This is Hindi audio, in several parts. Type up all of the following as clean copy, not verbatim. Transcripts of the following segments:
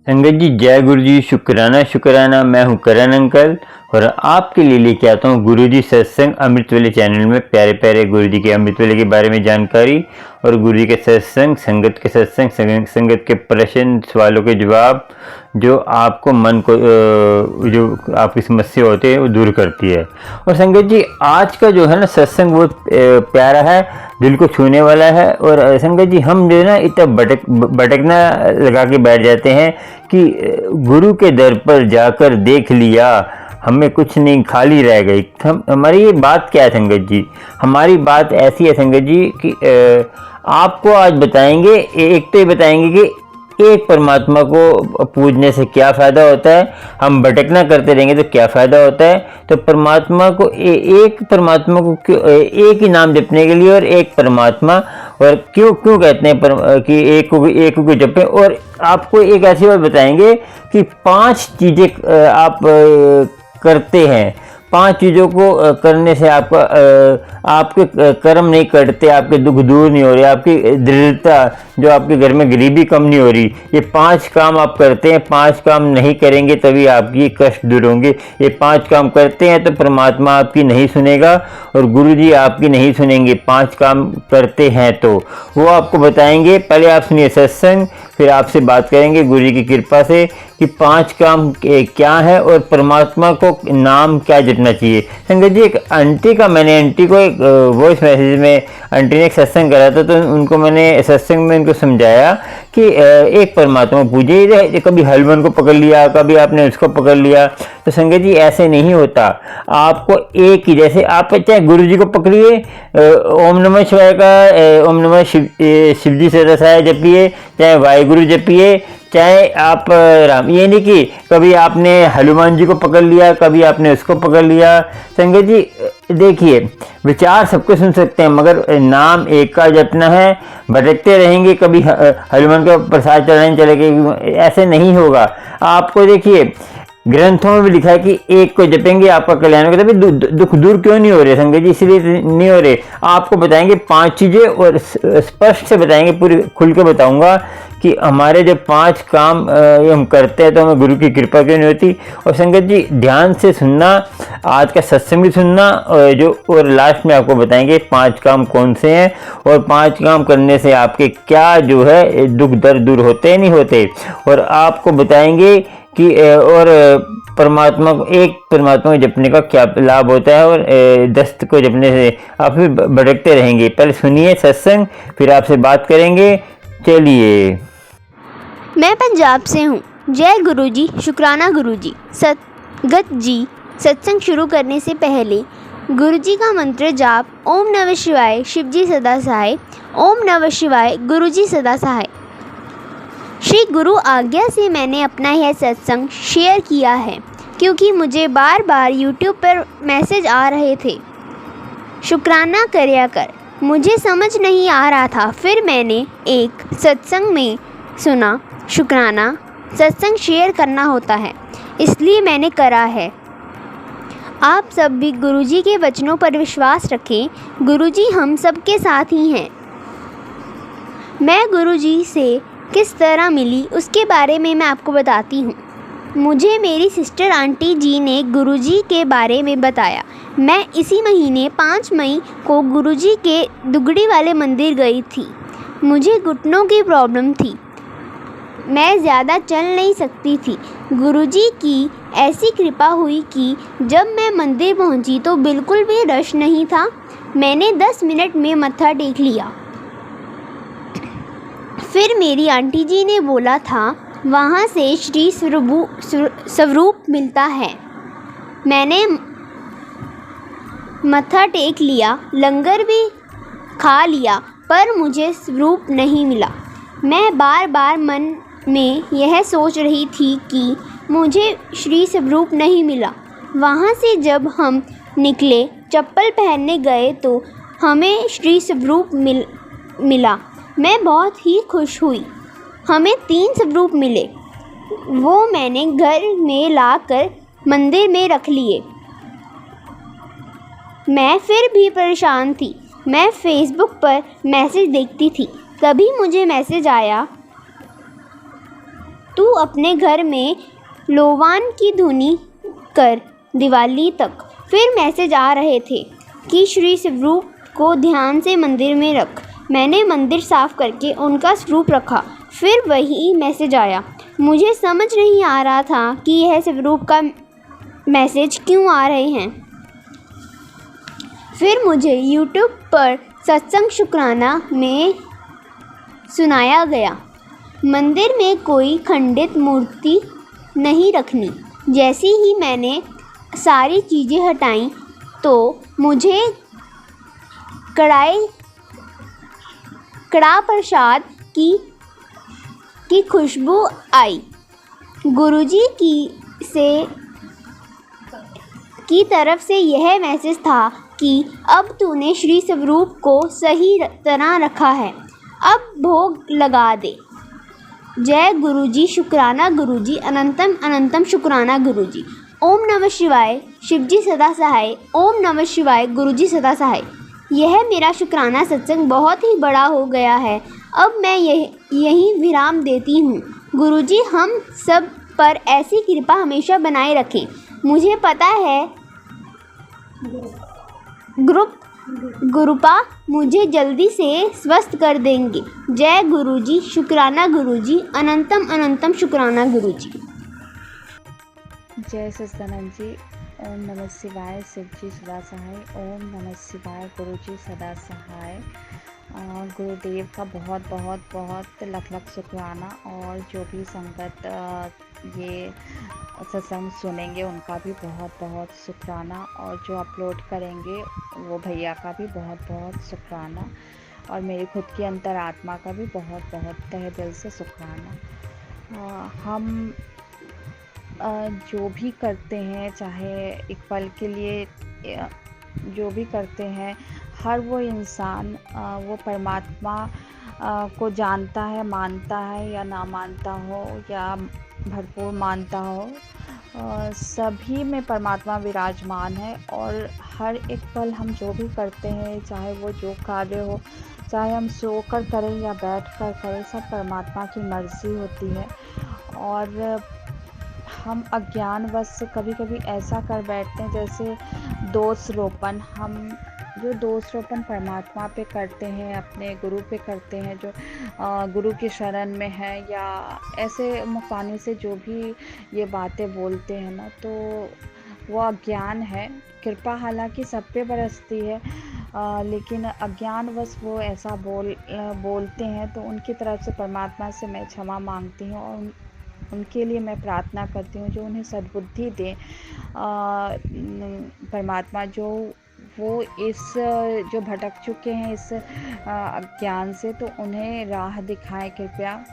संगत जी, जय गुरु जी। शुक्राना शुक्राना। मैं हूं करण अंकल और आपके लिए लेके आता हूं गुरु जी सत्संग अमृत वेले चैनल में प्यारे प्यारे गुरु जी के अमृत वेले के बारे में जानकारी और गुरु जी के सत्संग, संगत के सत्संग, संगत के प्रश्न, सवालों के जवाब जो आपको मन को जो आपकी समस्या होती है वो दूर करती है। और संगत जी, आज का जो है ना सत्संग बहुत प्यारा है, दिल को छूने वाला है। और संगत जी, हम जो है ना इतना भटकना लगा के बैठ जाते हैं कि गुरु के दर पर जाकर देख लिया, हमें कुछ नहीं, खाली रह गई। हमारी ये बात क्या है संगत जी? हमारी बात ऐसी है संगत जी कि आपको आज बताएंगे, एक तो ये बताएंगे कि एक परमात्मा को पूजने से क्या फ़ायदा होता है, हम भटकना करते रहेंगे तो क्या फ़ायदा होता है। तो परमात्मा को एक परमात्मा को क्यों, एक ही नाम जपने के लिए और एक परमात्मा, और क्यों क्यों कहते हैं कि एक को जपें। और आपको एक ऐसी बात बताएंगे कि 5 चीज़ें आप करते हैं, 5 चीज़ों को करने से आपके कर्म नहीं कटते, आपके दुख दूर नहीं हो रहे, आपकी दृढ़ता, जो आपके घर में गरीबी कम नहीं हो रही। ये 5 काम आप करते हैं, 5 काम नहीं करेंगे तभी आपकी कष्ट दूर होंगे। ये 5 काम करते हैं तो परमात्मा आपकी नहीं सुनेगा और गुरु जी आपकी नहीं सुनेंगे। 5 काम करते हैं तो वो आपको बताएंगे। पहले आप सुनिए सत्संग, फिर आपसे बात करेंगे गुरु जी की कृपा से कि 5 काम क्या है और परमात्मा को नाम क्या जपना चाहिए। संगत जी, एक आंटी को एक वॉइस मैसेज में आंटी ने एक सत्संग करा था, तो उनको मैंने सत्संग में उनको समझाया कि एक परमात्मा पूजिए। कभी हलवन को पकड़ लिया, कभी आपने उसको पकड़ लिया, तो संगत जी ऐसे नहीं होता। आपको एक ही, जैसे आप चाहे गुरु जी को पकड़िए, ओम नमः शिवाय का ओम नमः शिव जी सदा सहाय जपिए, चाहे वाहिगुरु जपिए, चाहे आप राम, ये नहीं कि कभी आपने हनुमान जी को पकड़ लिया, कभी आपने उसको पकड़ लिया। संगत जी देखिए, विचार सबको सुन सकते हैं मगर नाम एक का जपना है। भटकते रहेंगे, कभी हनुमान का प्रसाद चढ़ाने चले गए, ऐसे नहीं होगा। आपको देखिए ग्रंथों में भी लिखा है कि एक को जपेंगे आपका कल्याण होगा। तभी दुख दूर क्यों नहीं हो रहे संगत जी? इसलिए नहीं हो रहे। आपको बताएंगे 5 चीज़ें और स्पष्ट से बताएंगे, पूरी खुल के बताऊंगा कि हमारे जो 5 काम हम करते हैं तो हमें गुरु की कृपा क्यों नहीं होती। और संगत जी ध्यान से सुनना, आज का सत्संग भी सुनना, और लास्ट में आपको बताएंगे 5 काम कौन से हैं और 5 काम करने से आपके क्या जो है दुख दर्द दूर होते नहीं होते। और आपको बताएंगे कि और परमात्मा को, एक परमात्मा को जपने का क्या लाभ होता है और 10 को जपने से आप फिर भटकते रहेंगे। पहले सुनिए सत्संग, फिर आपसे बात करेंगे। चलिए। मैं पंजाब से हूँ। जय गुरु जी, शुक्राना गुरु जी। संगत जी, सत्संग शुरू करने से पहले गुरु जी का मंत्र जाप, ओम नमः शिवाय शिव जी सदा सहाय, ओम नमः शिवाय गुरु जी सदा सहाय। श्री गुरु आज्ञा से मैंने अपना यह सत्संग शेयर किया है क्योंकि मुझे बार बार यूट्यूब पर मैसेज आ रहे थे, शुक्राना कर्या कर। मुझे समझ नहीं आ रहा था। फिर मैंने एक सत्संग में सुना, शुक्राना सत्संग शेयर करना होता है, इसलिए मैंने करा है। आप सब भी गुरुजी के वचनों पर विश्वास रखें। गुरुजी हम सब के साथ ही हैं। मैं गुरुजी से किस तरह मिली उसके बारे में मैं आपको बताती हूँ। मुझे मेरी सिस्टर आंटी जी ने गुरुजी के बारे में बताया। मैं इसी महीने 5 मई को गुरुजी के दुगड़ी वाले मंदिर गई थी। मुझे घुटनों की प्रॉब्लम थी, मैं ज़्यादा चल नहीं सकती थी। गुरुजी की ऐसी कृपा हुई कि जब मैं मंदिर पहुंची तो बिल्कुल भी रश नहीं था। मैंने 10 मिनट में मत्था टेक लिया। फिर मेरी आंटी जी ने बोला था वहाँ से श्री स्वरूप मिलता है। मैंने मत्था टेक लिया, लंगर भी खा लिया, पर मुझे स्वरूप नहीं मिला। मैं बार बार मन में यह सोच रही थी कि मुझे श्री स्वरूप नहीं मिला। वहाँ से जब हम निकले, चप्पल पहनने गए तो हमें श्री स्वरूप मिला। मैं बहुत ही खुश हुई। हमें 3 स्वरूप मिले, वो मैंने घर में लाकर मंदिर में रख लिए। मैं फिर भी परेशान थी। मैं फेसबुक पर मैसेज देखती थी। तभी मुझे मैसेज आया तू अपने घर में लोवान की धुनी कर दिवाली तक। फिर मैसेज आ रहे थे कि श्री स्वरूप को ध्यान से मंदिर में रख। मैंने मंदिर साफ करके उनका स्वरूप रखा। फिर वही मैसेज आया। मुझे समझ नहीं आ रहा था कि यह स्वरूप का मैसेज क्यों आ रहे हैं। फिर मुझे YouTube पर सत्संग शुक्राना में सुनाया गया, मंदिर में कोई खंडित मूर्ति नहीं रखनी। जैसे ही मैंने सारी चीज़ें हटाई तो मुझे कड़ा प्रसाद की खुशबू आई। गुरुजी की तरफ से यह मैसेज था कि अब तूने श्री स्वरूप को सही तरह रखा है, अब भोग लगा दे। जय गुरुजी, शुक्राना गुरुजी, अनंतम अनंतम शुक्राना गुरुजी। ओम नमः शिवाय, शिवजी सदा सहाय। ओम नमः शिवाय, गुरुजी सदा सहाय। यह मेरा शुक्राना सत्संग बहुत ही बड़ा हो गया है। अब मैं यही विराम देती हूँ। गुरुजी हम सब पर ऐसी कृपा हमेशा बनाए रखें। मुझे पता है गुरुपा मुझे जल्दी से स्वस्थ कर देंगे। जय गुरुजी, शुक्राना गुरुजी, अनंतम अनंतम शुक्राना गुरुजी। जय सच्चिदानंद जी। ओम नमः शिवाय, शिवजी सदा सहाय। ओम नमः शिवाय, गुरुजी सदा सहाय। गुरुदेव का बहुत बहुत बहुत लख लख शुक्राना, और जो भी संगत ये सत्संग सुनेंगे उनका भी बहुत बहुत शुक्राना, और जो अपलोड करेंगे वो भैया का भी बहुत बहुत शुक्राना, और मेरी खुद की अंतरात्मा का भी बहुत बहुत तहे दिल से शुक्राना। हम जो भी करते हैं, चाहे एक पल के लिए जो भी करते हैं, हर वो इंसान वो परमात्मा को जानता है, मानता है या ना मानता हो या भरपूर मानता हो, सभी में परमात्मा विराजमान है। और हर एक पल हम जो भी करते हैं, चाहे वो जो कार्य हो, चाहे हम सोकर करें या बैठ कर करें, सब परमात्मा की मर्ज़ी होती है। और हम अज्ञानवश कभी कभी ऐसा कर बैठते हैं, जैसे दोषारोपण, हम जो दोषारोपण परमात्मा पे करते हैं, अपने गुरु पे करते हैं, जो गुरु की शरण में है, या ऐसे मुखानी से जो भी ये बातें बोलते हैं ना, तो वो अज्ञान है। कृपा हालांकि सब पे बरसती है, लेकिन अज्ञानवश वो ऐसा बोलते हैं, तो उनकी तरफ से परमात्मा से मैं क्षमा मांगती हूँ, और उनके लिए मैं प्रार्थना करती हूँ जो उन्हें सद्बुद्धि दें। परमात्मा जो भटक चुके हैं इस अज्ञान से, तो उन्हें राह दिखाएं कृपया।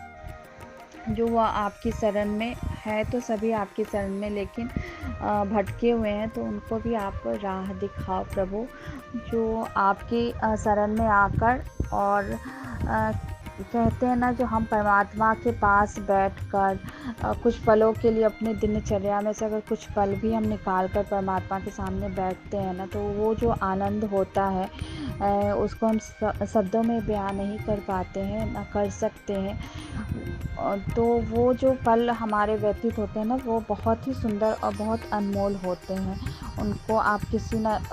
जो वह आपकी शरण में है, तो सभी आपकी शरण में, लेकिन भटके हुए हैं, तो उनको भी आप राह दिखाओ प्रभु। जो आपकी शरण में आकर, और कहते हैं ना, जो हम परमात्मा के पास बैठकर कुछ पलों के लिए अपने दिनचर्या में से अगर कुछ पल भी हम निकाल कर परमात्मा के सामने बैठते हैं ना, तो वो जो आनंद होता है उसको हम शब्दों में बयान नहीं कर पाते हैं, ना कर सकते हैं। तो वो जो पल हमारे व्यतीत होते हैं ना, वो बहुत ही सुंदर और बहुत अनमोल होते हैं। उनको आप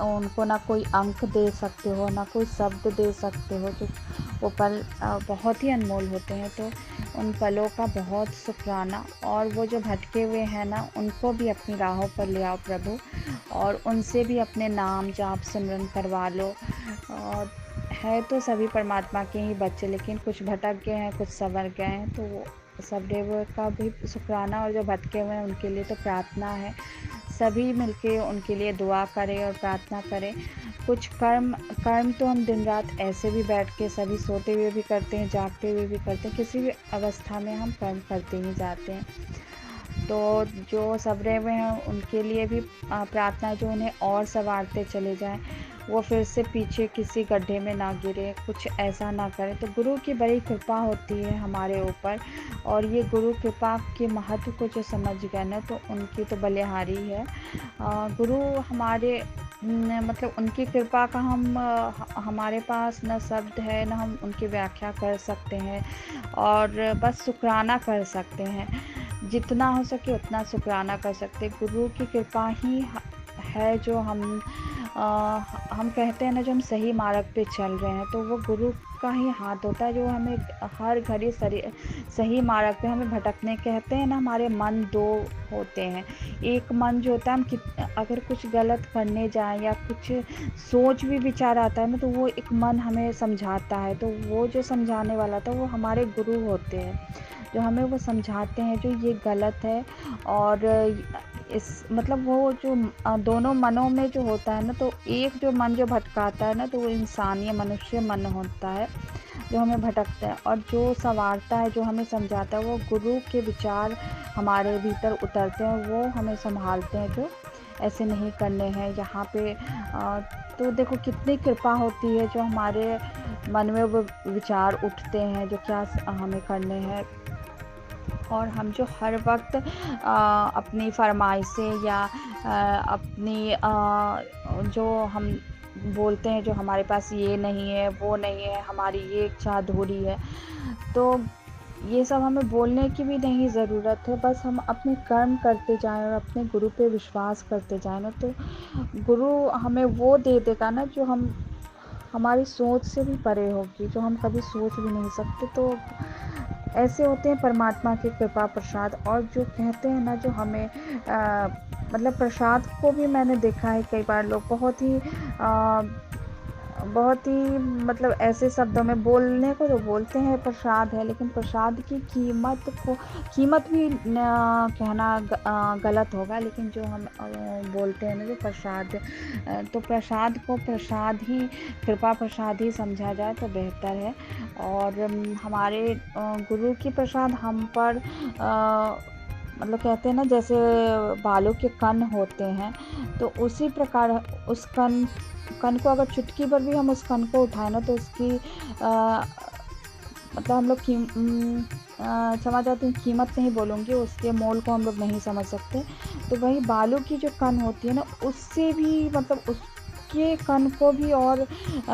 उनको ना कोई अंक दे सकते हो, ना कोई शब्द दे सकते हो। जो वो पल बहुत ही अनमोल होते हैं, तो उन पलों का बहुत शुक्राना। और वो जो भटके हुए हैं ना, उनको भी अपनी राहों पर ले आओ प्रभु, और उनसे भी अपने नाम जाप सिमरन करवा लो। और है तो सभी परमात्मा के ही बच्चे, लेकिन कुछ भटक गए हैं, कुछ संवर गए हैं, तो वो सब देव का भी शुक्राना। और जो भटके हुए हैं उनके लिए तो प्रार्थना है, सभी मिलके उनके लिए दुआ करें और प्रार्थना करें। कुछ कर्म तो हम दिन रात ऐसे भी बैठ के सभी सोते हुए भी करते हैं, जागते हुए भी करते हैं, किसी भी अवस्था में हम कर्म करते ही जाते हैं। तो जो सबरे हुए हैं उनके लिए भी प्रार्थना, जो उन्हें और संवारते चले जाएं, वो फिर से पीछे किसी गड्ढे में ना गिरे, कुछ ऐसा ना करें। तो गुरु की बड़ी कृपा होती है हमारे ऊपर, और ये गुरु कृपा के महत्व को जो समझ गए ना, तो उनकी तो बलिहारी है। गुरु हमारे मतलब उनकी कृपा का हमारे पास न शब्द है, न हम उनकी व्याख्या कर सकते हैं, और बस शुक्राना कर सकते हैं। जितना हो सके उतना शुक्राना कर सकते। गुरु की कृपा ही है जो हम कहते हैं ना, जो हम सही मार्ग पे चल रहे हैं, तो वो गुरु का ही हाथ होता है जो हमें हर घड़ी सही मार्ग पे हमें भटकने। कहते हैं ना, हमारे मन दो होते हैं। एक मन जो होता है, हम अगर कुछ गलत करने जाएं या कुछ सोच भी विचार आता है ना, तो वो एक मन हमें समझाता है। तो वो जो समझाने वाला था वो हमारे गुरु होते हैं, जो हमें वो समझाते हैं जो ये गलत है। और इस मतलब वो जो दोनों मनों में जो होता है ना, तो एक जो मन जो भटकाता है ना, तो वो इंसानी मनुष्य मन होता है जो हमें भटकता है। और जो संवारता है, जो हमें समझाता है, वो गुरु के विचार हमारे भीतर उतरते हैं, वो हमें संभालते हैं जो ऐसे नहीं करने हैं यहाँ पे। तो देखो कितनी कृपा होती है जो हमारे मन में वो विचार उठते हैं जो क्या हमें करने हैं। और हम जो हर वक्त अपनी फरमाइशें या अपनी जो हम बोलते हैं जो हमारे पास ये नहीं है, वो नहीं है, हमारी ये इच्छा अधूरी है, तो ये सब हमें बोलने की भी नहीं ज़रूरत है। बस हम अपने कर्म करते जाएं और अपने गुरु पे विश्वास करते जाएं ना, तो गुरु हमें वो दे देगा ना जो हमारी सोच से भी परे होगी, जो हम कभी सोच भी नहीं सकते। तो ऐसे होते हैं परमात्मा की कृपा प्रसाद। और जो कहते हैं ना, जो हमें मतलब प्रसाद को भी मैंने देखा है कई बार लोग बहुत ही मतलब ऐसे शब्दों में बोलने को जो बोलते हैं प्रसाद है, लेकिन प्रसाद की कीमत भी कहना गलत होगा। लेकिन जो हम बोलते हैं ना जो प्रसाद, तो प्रसाद को प्रसाद ही, कृपा प्रसाद ही समझा जाए तो बेहतर है। और हमारे गुरु की प्रसाद हम पर मतलब कहते हैं ना, जैसे बालों के कण होते हैं, तो उसी प्रकार उस कण को अगर चुटकी पर भी हम उस कण को उठाएं ना, तो उसकी मतलब हम लोग क्षमा चाहती हूँ, कीमत नहीं बोलूँगी, उसके मोल को हम लोग नहीं समझ सकते। तो वही बालों की जो कण होती है ना, उससे भी मतलब उसके कण को भी और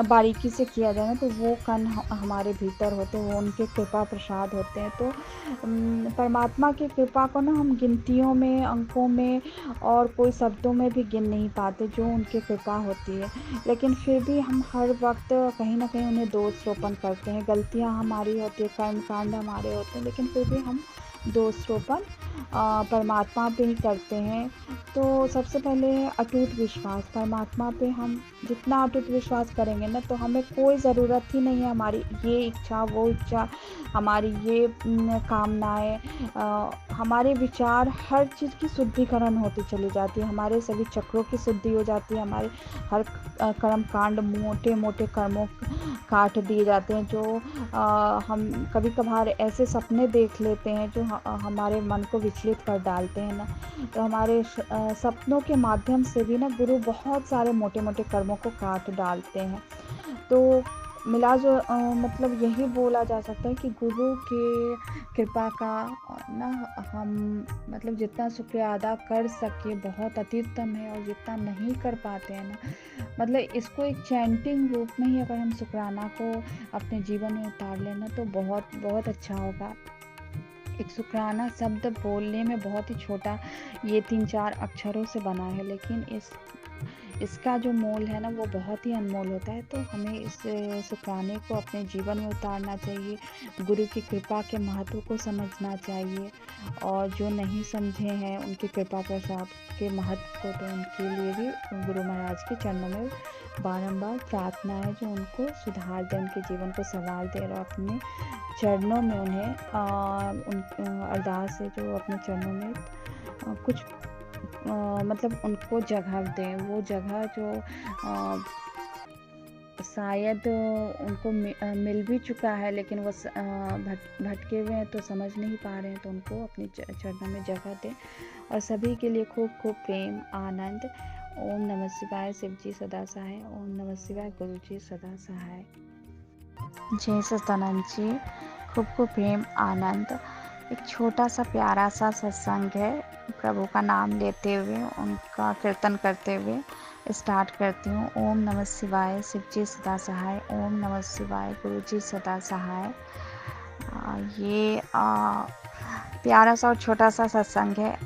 बारीकी से किया जाए ना, तो वो कण हमारे भीतर होते हैं, वो उनके कृपा प्रसाद होते हैं। तो परमात्मा की कृपा को ना हम गिनतियों में, अंकों में और कोई शब्दों में भी गिन नहीं पाते जो उनकी कृपा होती है। लेकिन फिर भी हम हर वक्त कहीं ना कहीं उन्हें दोष रोपण करते हैं। गलतियां हमारी होती है, कर्मकांड हमारे होते हैं, लेकिन फिर भी हम दोष रोपण परमात्मा पे ही करते हैं। तो सबसे पहले है अटूट विश्वास। परमात्मा पे हम जितना अटूट विश्वास करेंगे ना, तो हमें कोई ज़रूरत ही नहीं है हमारी ये इच्छा, वो इच्छा, हमारी ये कामनाएं, हमारे विचार, हर चीज़ की शुद्धिकरण होती चली जाती है। हमारे सभी चक्रों की शुद्धि हो जाती है। हमारे हर कर्म कांड, मोटे मोटे कर्मों काट दिए जाते हैं। जो हम कभी कभार ऐसे सपने देख लेते हैं जो हमारे मन को विचलित कर डालते हैं ना, तो हमारे सपनों के माध्यम से भी ना गुरु बहुत सारे मोटे मोटे कर्मों को काट डालते हैं। तो मिला जो मतलब यही बोला जा सकता है कि गुरु के कृपा का ना हम मतलब जितना शुक्रिया अदा कर सके बहुत अत्युत्तम है। और जितना नहीं कर पाते हैं ना, मतलब इसको एक चैंटिंग रूप में ही अगर हम शुक्राना को अपने जीवन में उतार लेना, तो बहुत बहुत अच्छा होगा। एक शुक्राना शब्द बोलने में बहुत ही छोटा, ये 3-4 अक्षरों से बना है, लेकिन इसका जो मोल है ना वो बहुत ही अनमोल होता है। तो हमें इस शुक्राने को अपने जीवन में उतारना चाहिए, गुरु की कृपा के महत्व को समझना चाहिए। और जो नहीं समझे हैं उनकी कृपा प्रसाद के महत्व को, तो उनके लिए भी गुरु महाराज के चरणों में बारंबार प्रार्थना है जो उनको सुधार दे, उनके जीवन को संवार दे। और अपने चरणों में उन्हें अरदास है जो अपने चरणों में कुछ मतलब उनको जगह दें, वो जगह जो शायद उनको मिल भी चुका है, लेकिन वो भटके हुए हैं तो समझ नहीं पा रहे हैं, तो उनको अपने चरणों में जगह दें। और सभी के लिए खूब खूब प्रेम आनंद। ओम नमः शिवाय, शिव जी सदा सहाय। ओम नमः शिवाय, गुरु जी सदा सहाय। जय सदानंद जी, खूब खूब प्रेम आनंद। एक छोटा सा प्यारा सा सत्संग है, प्रभु का नाम लेते हुए उनका कीर्तन करते हुए स्टार्ट करती हूँ। ओम नमः शिवाय, शिव जी सदा सहाय। ओम नमः शिवाय, गुरु जी सदा सहाय। ये प्यारा सा और छोटा सा सत्संग है।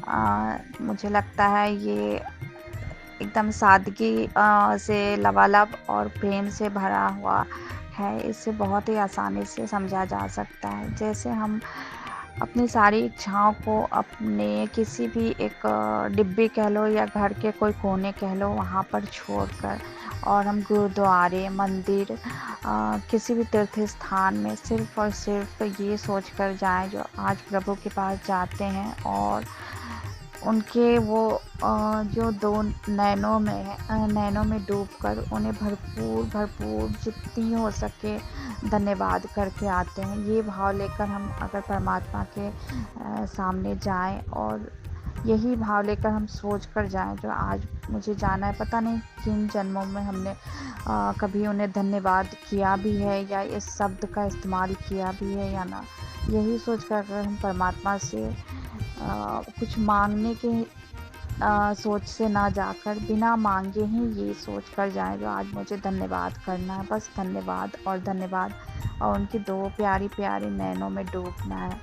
मुझे लगता है ये एकदम सादगी से लबालब और प्रेम से भरा हुआ है। इसे बहुत ही आसानी से समझा जा सकता है। जैसे हम अपनी सारी इच्छाओं को अपने किसी भी एक डिब्बे कह लो या घर के कोई कोने कह लो, वहाँ पर छोड़कर और हम गुरुद्वारे, मंदिर, किसी भी तीर्थ स्थान में सिर्फ़ और सिर्फ ये सोच कर जाएं जो आज प्रभु के पास जाते हैं और उनके वो जो दो नैनों में डूबकर उन्हें भरपूर जितनी हो सके धन्यवाद करके आते हैं। ये भाव लेकर हम अगर परमात्मा के सामने जाएं और यही भाव लेकर हम सोच कर जाएं जो आज मुझे जाना है, पता नहीं किन जन्मों में हमने कभी उन्हें धन्यवाद किया भी है या इस शब्द का इस्तेमाल किया भी है या ना। यही सोच कर अगर हम परमात्मा से कुछ मांगने के सोच से ना जाकर बिना मांगे ही ये सोच कर जाएं जो आज मुझे धन्यवाद करना है, बस धन्यवाद और धन्यवाद, और उनकी दो प्यारी प्यारी नैनों में डूबना है।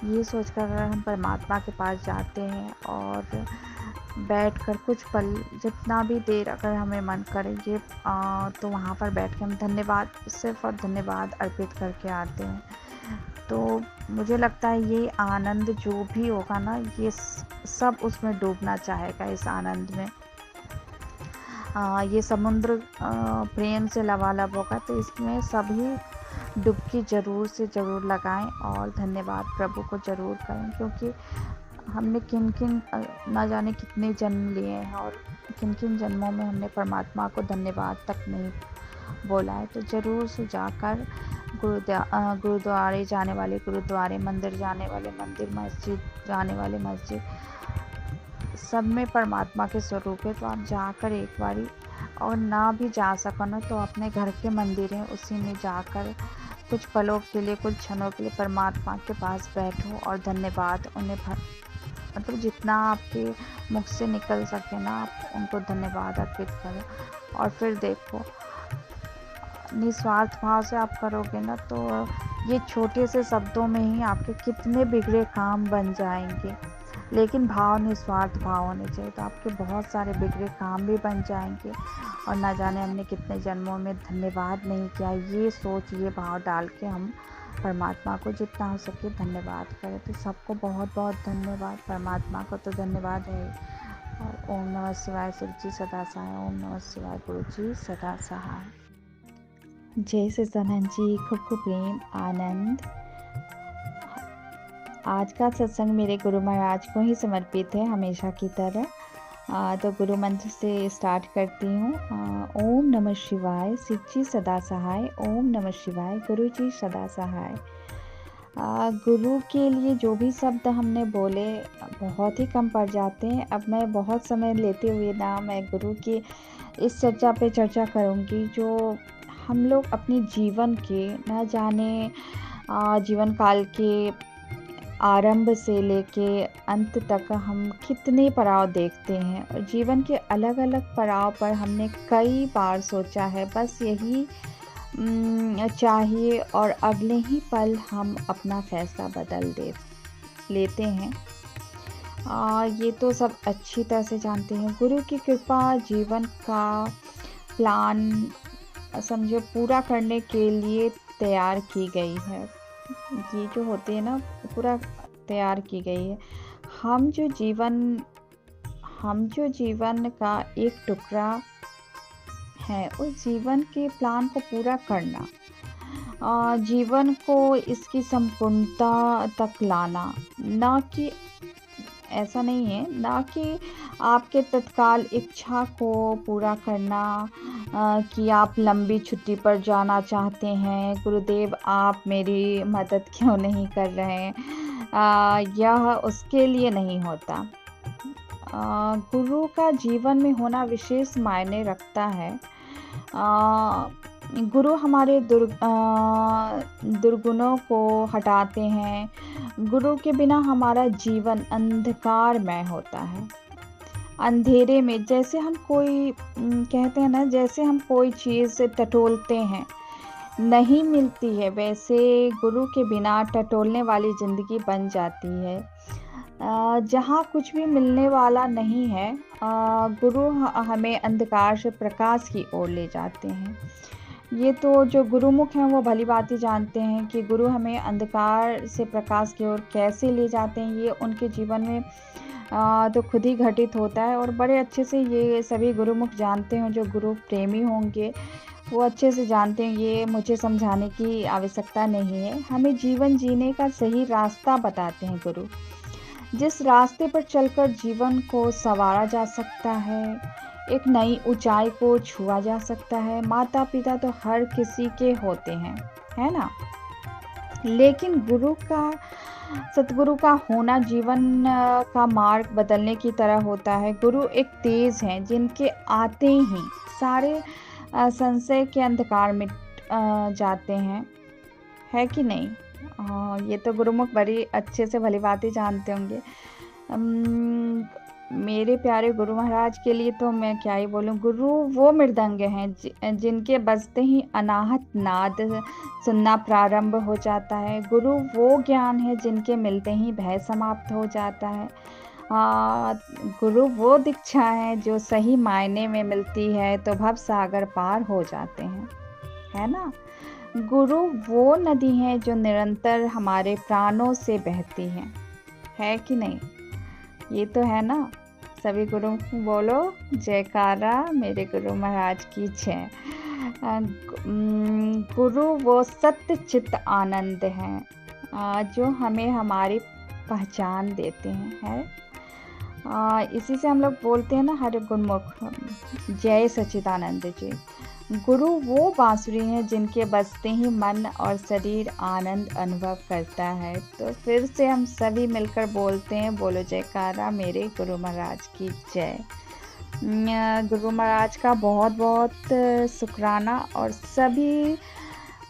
ये सोच कर अगर हम परमात्मा के पास जाते हैं और बैठकर कुछ पल जितना भी देर अगर हमें मन करे ये तो वहाँ पर बैठ के हम धन्यवाद सिर्फ और धन्यवाद अर्पित करके आते हैं। तो मुझे लगता है ये आनंद जो भी होगा ना, ये सब उसमें डूबना चाहेगा इस आनंद में। ये समुद्र प्रेम से लबालब होगा, तो इसमें सभी डुबकी ज़रूर से ज़रूर लगाएं और धन्यवाद प्रभु को ज़रूर करें, क्योंकि हमने किन किन ना जाने कितने जन्म लिए हैं और किन किन जन्मों में हमने परमात्मा को धन्यवाद तक नहीं बोला है। तो ज़रूर से जाकर गुरुद्वारे जाने वाले गुरुद्वारे, मंदिर जाने वाले मंदिर, मस्जिद जाने वाले मस्जिद, सब में परमात्मा के स्वरूप है। तो आप जाकर एक बारी, और ना भी जा सको ना तो अपने घर के मंदिर हैं उसी में जाकर कुछ पलों के लिए, कुछ क्षणों के लिए परमात्मा के पास बैठो और धन्यवाद उन्हें मतलब जितना आपके मुख से निकल सके ना, आप उनको धन्यवाद अर्पित करो। और फिर देखो निस्वार्थ भाव से आप करोगे ना, तो ये छोटे से शब्दों में ही आपके कितने बिगड़े काम बन जाएंगे। लेकिन भाव निस्वार्थ भाव होने चाहिए, तो आपके बहुत सारे बिगड़े काम भी बन जाएंगे और ना जाने हमने कितने जन्मों में धन्यवाद नहीं किया। ये सोच, ये भाव डाल के हम परमात्मा को जितना हो सके धन्यवाद करें। तो सबको बहुत बहुत धन्यवाद। परमात्मा को तो धन्यवाद है। और ओम नमः शिवाय, शिव जी सदा सहाय। ओम नमः शिवाय, गुरु जी सदा सहाय। जय सच्चिदानंद जी, खूब खूब प्रेम आनंद। आज का सत्संग मेरे गुरु महाराज को ही समर्पित है, हमेशा की तरह। तो गुरु मंत्र से स्टार्ट करती हूँ। ओम नमः शिवाय, शिव जी सदा सहाय। ओम नमः शिवाय, गुरु जी सदा सहाय। गुरु के लिए जो भी शब्द हमने बोले बहुत ही कम पड़ जाते हैं। अब मैं बहुत समय लेते हुए ना मैं गुरु की इस चर्चा पे चर्चा करूँगी जो हम लोग अपने जीवन के ना जाने जीवन काल के आरंभ से लेके अंत तक हम कितने पड़ाव देखते हैं, और जीवन के अलग अलग पड़ाव पर हमने कई बार सोचा है बस यही चाहिए, और अगले ही पल हम अपना फैसला बदल लेते हैं। ये तो सब अच्छी तरह से जानते हैं। गुरु की कृपा जीवन का प्लान समझो पूरा करने के लिए तैयार की गई है। ये जो होते हैं ना, पूरा तैयार की गई है। हम जो जीवन का एक टुकड़ा है, उस जीवन के प्लान को पूरा करना, जीवन को इसकी संपूर्णता तक लाना, ना कि ऐसा नहीं है, ना कि आपके तत्काल इच्छा को पूरा करना कि आप लंबी छुट्टी पर जाना चाहते हैं, गुरुदेव आप मेरी मदद क्यों नहीं कर रहे हैं, यह उसके लिए नहीं होता। गुरु का जीवन में होना विशेष मायने रखता है। गुरु हमारे दुर्गुणों को हटाते हैं। गुरु के बिना हमारा जीवन अंधकारमय होता है। अंधेरे में जैसे हम कोई कहते हैं ना, जैसे हम कोई चीज़ से टटोलते हैं नहीं मिलती है, वैसे गुरु के बिना टटोलने वाली ज़िंदगी बन जाती है। जहाँ कुछ भी मिलने वाला नहीं है, गुरु हमें अंधकार से प्रकाश की ओर ले जाते हैं। ये तो जो गुरुमुख हैं वो भली भांति जानते हैं कि गुरु हमें अंधकार से प्रकाश की ओर कैसे ले जाते हैं। ये उनके जीवन में तो खुद ही घटित होता है, और बड़े अच्छे से ये सभी गुरुमुख जानते हैं। जो गुरु प्रेमी होंगे वो अच्छे से जानते हैं, ये मुझे समझाने की आवश्यकता नहीं है। हमें जीवन जीने का सही रास्ता बताते हैं गुरु, जिस रास्ते पर चलकर जीवन को संवारा जा सकता है, एक नई ऊंचाई को छुआ जा सकता है। माता पिता तो हर किसी के होते हैं, है ना, लेकिन सतगुरु का होना जीवन का मार्ग बदलने की तरह होता है। गुरु एक तेज हैं जिनके आते ही सारे संशय के अंधकार मिट जाते हैं, है कि नहीं। ये तो गुरुमुख बड़ी अच्छे से भली बात ही जानते होंगे। मेरे प्यारे गुरु महाराज के लिए तो मैं क्या ही बोलूं। गुरु वो मृदंग हैं जिनके बजते ही अनाहत नाद सुनना प्रारंभ हो जाता है। गुरु वो ज्ञान है जिनके मिलते ही भय समाप्त हो जाता है। गुरु वो दीक्षा है जो सही मायने में मिलती है तो भव सागर पार हो जाते हैं, है ना। गुरु वो नदी है जो निरंतर हमारे प्राणों से बहती है कि नहीं। ये तो है ना। सभी गुरु बोलो जयकारा मेरे गुरु महाराज की जय। गुरु वो सत्य चित्त आनंद हैं जो हमें हमारी पहचान देते हैं, है। इसी से हम लोग बोलते हैं ना हर गुणमुख जय सच्चिदानंद जी। गुरु वो बांसुरी हैं जिनके बजते ही मन और शरीर आनंद अनुभव करता है। तो फिर से हम सभी मिलकर बोलते हैं, बोलो जयकारा मेरे गुरु महाराज की जय। गुरु महाराज का बहुत बहुत शुक्राना, और सभी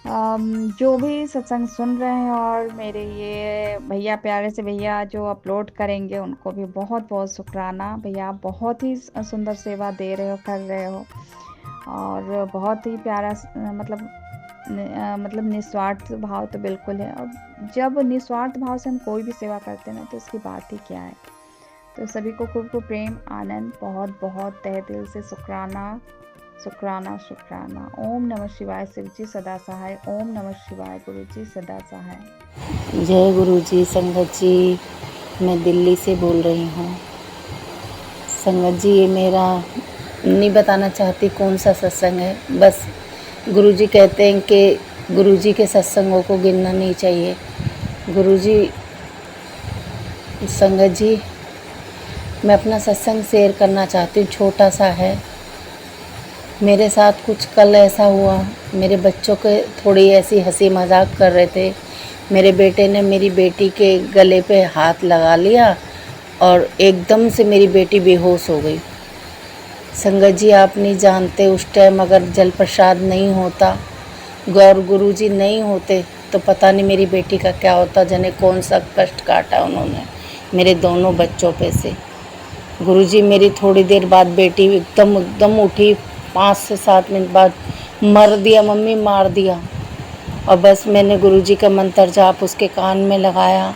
जो भी सत्संग सुन रहे हैं और मेरे ये भैया प्यारे से भैया जो अपलोड करेंगे उनको भी बहुत बहुत शुक्राना। भैया बहुत ही सुंदर सेवा दे रहे हो, कर रहे हो, और बहुत ही प्यारा मतलब निस्वार्थ भाव तो बिल्कुल है। और जब निस्वार्थ भाव से हम कोई भी सेवा करते हैं ना तो उसकी बात ही क्या है। तो सभी को खूब खूब प्रेम आनंद, बहुत बहुत तहे दिल से शुक्राना शुक्राना शुक्राना। ओम नमः शिवाय। शिव जी सदा सहाय। ओम नमः शिवाय। गुरु जी सदा सहाय। जय गुरु जी। संगत जी, मैं दिल्ली से बोल रही हूँ। संगत जी, ये मेरा नहीं बताना चाहती कौन सा सत्संग है, बस गुरुजी कहते हैं कि गुरुजी के सत्संगों को गिनना नहीं चाहिए। गुरुजी, संगत जी, मैं अपना सत्संग शेयर करना चाहती हूँ, छोटा सा है। मेरे साथ कुछ कल ऐसा हुआ, मेरे बच्चों के थोड़ी ऐसी हंसी मजाक कर रहे थे। मेरे बेटे ने मेरी बेटी के गले पे हाथ लगा लिया और एकदम से मेरी बेटी बेहोश हो गई। संगत जी, आप नहीं जानते उस टाइम अगर जल प्रसाद नहीं होता, गौर गुरुजी नहीं होते तो पता नहीं मेरी बेटी का क्या होता। जाने कौन सा कष्ट काटा उन्होंने मेरे दोनों बच्चों पे से। गुरुजी, मेरी थोड़ी देर बाद बेटी एकदम उठी, 5 से 7 मिनट बाद मर दिया मम्मी, मार दिया। और बस मैंने गुरुजी का मंत्र जाप उसके कान में लगाया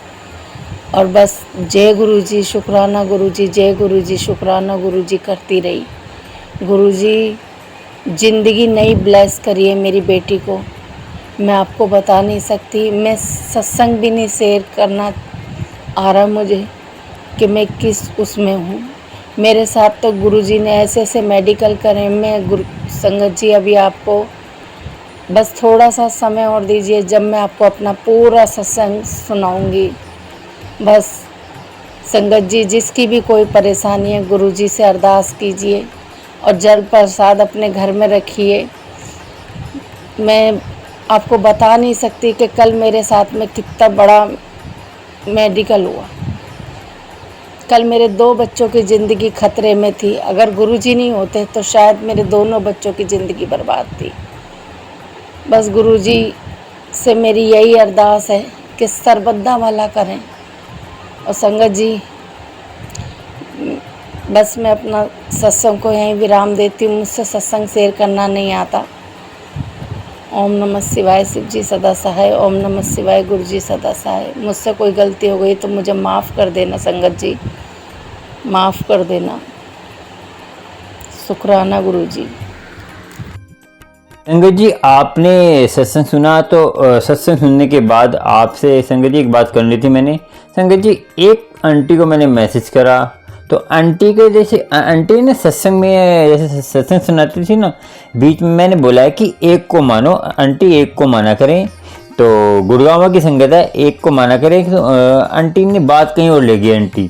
और बस जय गुरुजी शुक्राना गुरुजी, जय गुरुजी शुक्राना गुरुजी करती रही। गुरुजी ज़िंदगी नई ब्लेस करिए मेरी बेटी को, मैं आपको बता नहीं सकती। मैं सत्संग भी नहीं शेयर करना आ रहा मुझे कि मैं किस उसमें हूँ। मेरे साथ तो गुरुजी ने ऐसे ऐसे मेडिकल करे। मैं संगत जी, अभी आपको बस थोड़ा सा समय और दीजिए, जब मैं आपको अपना पूरा सत्संग सुनाऊंगी। बस संगत जी, जिसकी भी कोई परेशानी है गुरुजी से अरदास कीजिए और जल प्रसाद अपने घर में रखिए। मैं आपको बता नहीं सकती कि कल मेरे साथ में कितना बड़ा मेडिकल हुआ। कल मेरे 2 बच्चों की ज़िंदगी खतरे में थी। अगर गुरुजी नहीं होते तो शायद मेरे दोनों बच्चों की ज़िंदगी बर्बाद थी। बस गुरुजी से मेरी यही अरदास है कि सर्वदा भला करें। और संगत जी, बस मैं अपना सत्संग को यहीं विराम देती हूँ। मुझसे सत्संग शेयर करना नहीं आता। ओम नमः शिवाय, शिव जी सदा सहाय। ओम नमः शिवाय, गुरु जी सदा सहाय। मुझसे कोई गलती हो गई तो मुझे माफ़ कर देना संगत जी, माफ़ कर देना। शुक्राना गुरु जी। संगत जी, आपने सत्संग सुना तो सत्संग सुनने के बाद आपसे संगत जी एक बात करनी थी मैंने। संगत जी, एक आंटी को मैंने मैसेज करा तो आंटी के जैसे आंटी ने सत्संग में जैसे सत्संग सुनाती थी ना, बीच में मैंने बोला है कि एक को मानो, आंटी एक को माना करें। तो गुड़गांव की संगत है, एक को माना करें। तो आंटी ने बात कहीं और ले गई आंटी।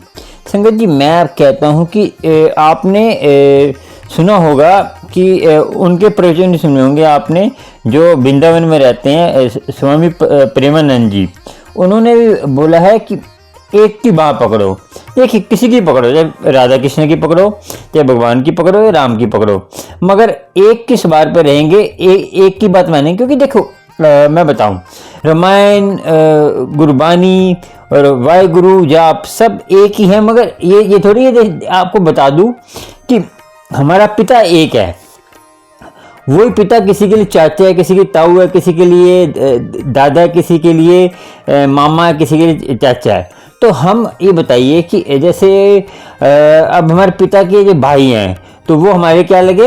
संगत जी, मैं आप कहता हूँ कि आपने सुना होगा कि उनके प्रवचन सुने होंगे आपने, जो वृंदावन में रहते हैं स्वामी प्रेमानंद जी। उन्होंने भी बोला है कि एक की बाह पकड़ो। देखिए, किसी की पकड़ो, चाहे राधा कृष्ण की पकड़ो, चाहे भगवान की पकड़ो, या राम की पकड़ो, मगर एक के सवार पर रहेंगे, एक की बात मानेंगे। क्योंकि देखो, मैं बताऊं, रामायण, गुरबानी और वाहिगुरु जाप सब एक ही है, मगर ये थोड़ी है। आपको बता दूं कि हमारा पिता एक है। वही पिता किसी के लिए चाचा है, किसी की ताऊ है, किसी के लिए दादा है, किसी के लिए मामा है, किसी के लिए चाचा है। तो हम ये बताइए कि जैसे अब हमारे पिता के जो भाई हैं तो वो हमारे क्या लगे,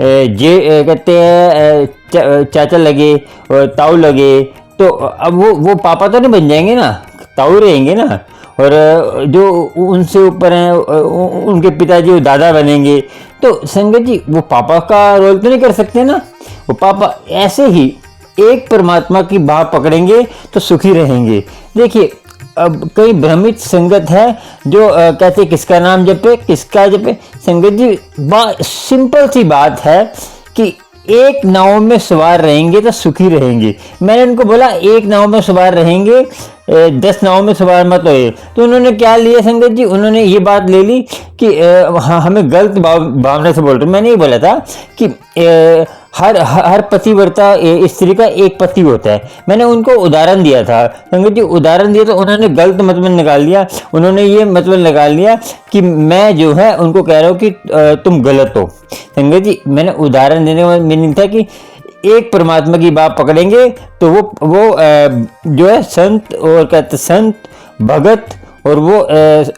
कहते हैं चाचा लगे और ताऊ लगे। तो अब वो पापा तो नहीं बन जाएंगे ना, ताऊ रहेंगे ना। और जो उनसे ऊपर हैं उनके पिताजी वो दादा बनेंगे। तो संगत जी, वो पापा का रोल तो नहीं कर सकते ना। वो पापा ऐसे ही एक परमात्मा की बाह पकड़ेंगे तो सुखी रहेंगे। देखिए, अब कई भ्रमित संगत है जो कहते किसका नाम जपे, किसका जपे। संगत जी, सिंपल सी बात है कि एक नाव में सवार रहेंगे तो सुखी रहेंगे। मैंने उनको बोला एक नाव में सवार रहेंगे, 10 नाव में सवार मत होइए। तो उन्होंने क्या लिया संगत जी, उन्होंने ये बात ले ली कि हमें गलत भावना से बोल रहे। मैंने ये बोला था कि हर पतिव्रता स्त्री का एक पति होता है। मैंने उनको उदाहरण दिया था संगत जी, उदाहरण दिया तो उन्होंने गलत मतलब निकाल लिया। उन्होंने ये मतलब निकाल लिया कि मैं जो है उनको कह रहा हूँ कि तुम गलत हो। संगत जी, मैंने उदाहरण देने का मीनिंग था कि एक परमात्मा की बात पकड़ेंगे तो वो जो है संत, और कहते संत भगत, और वो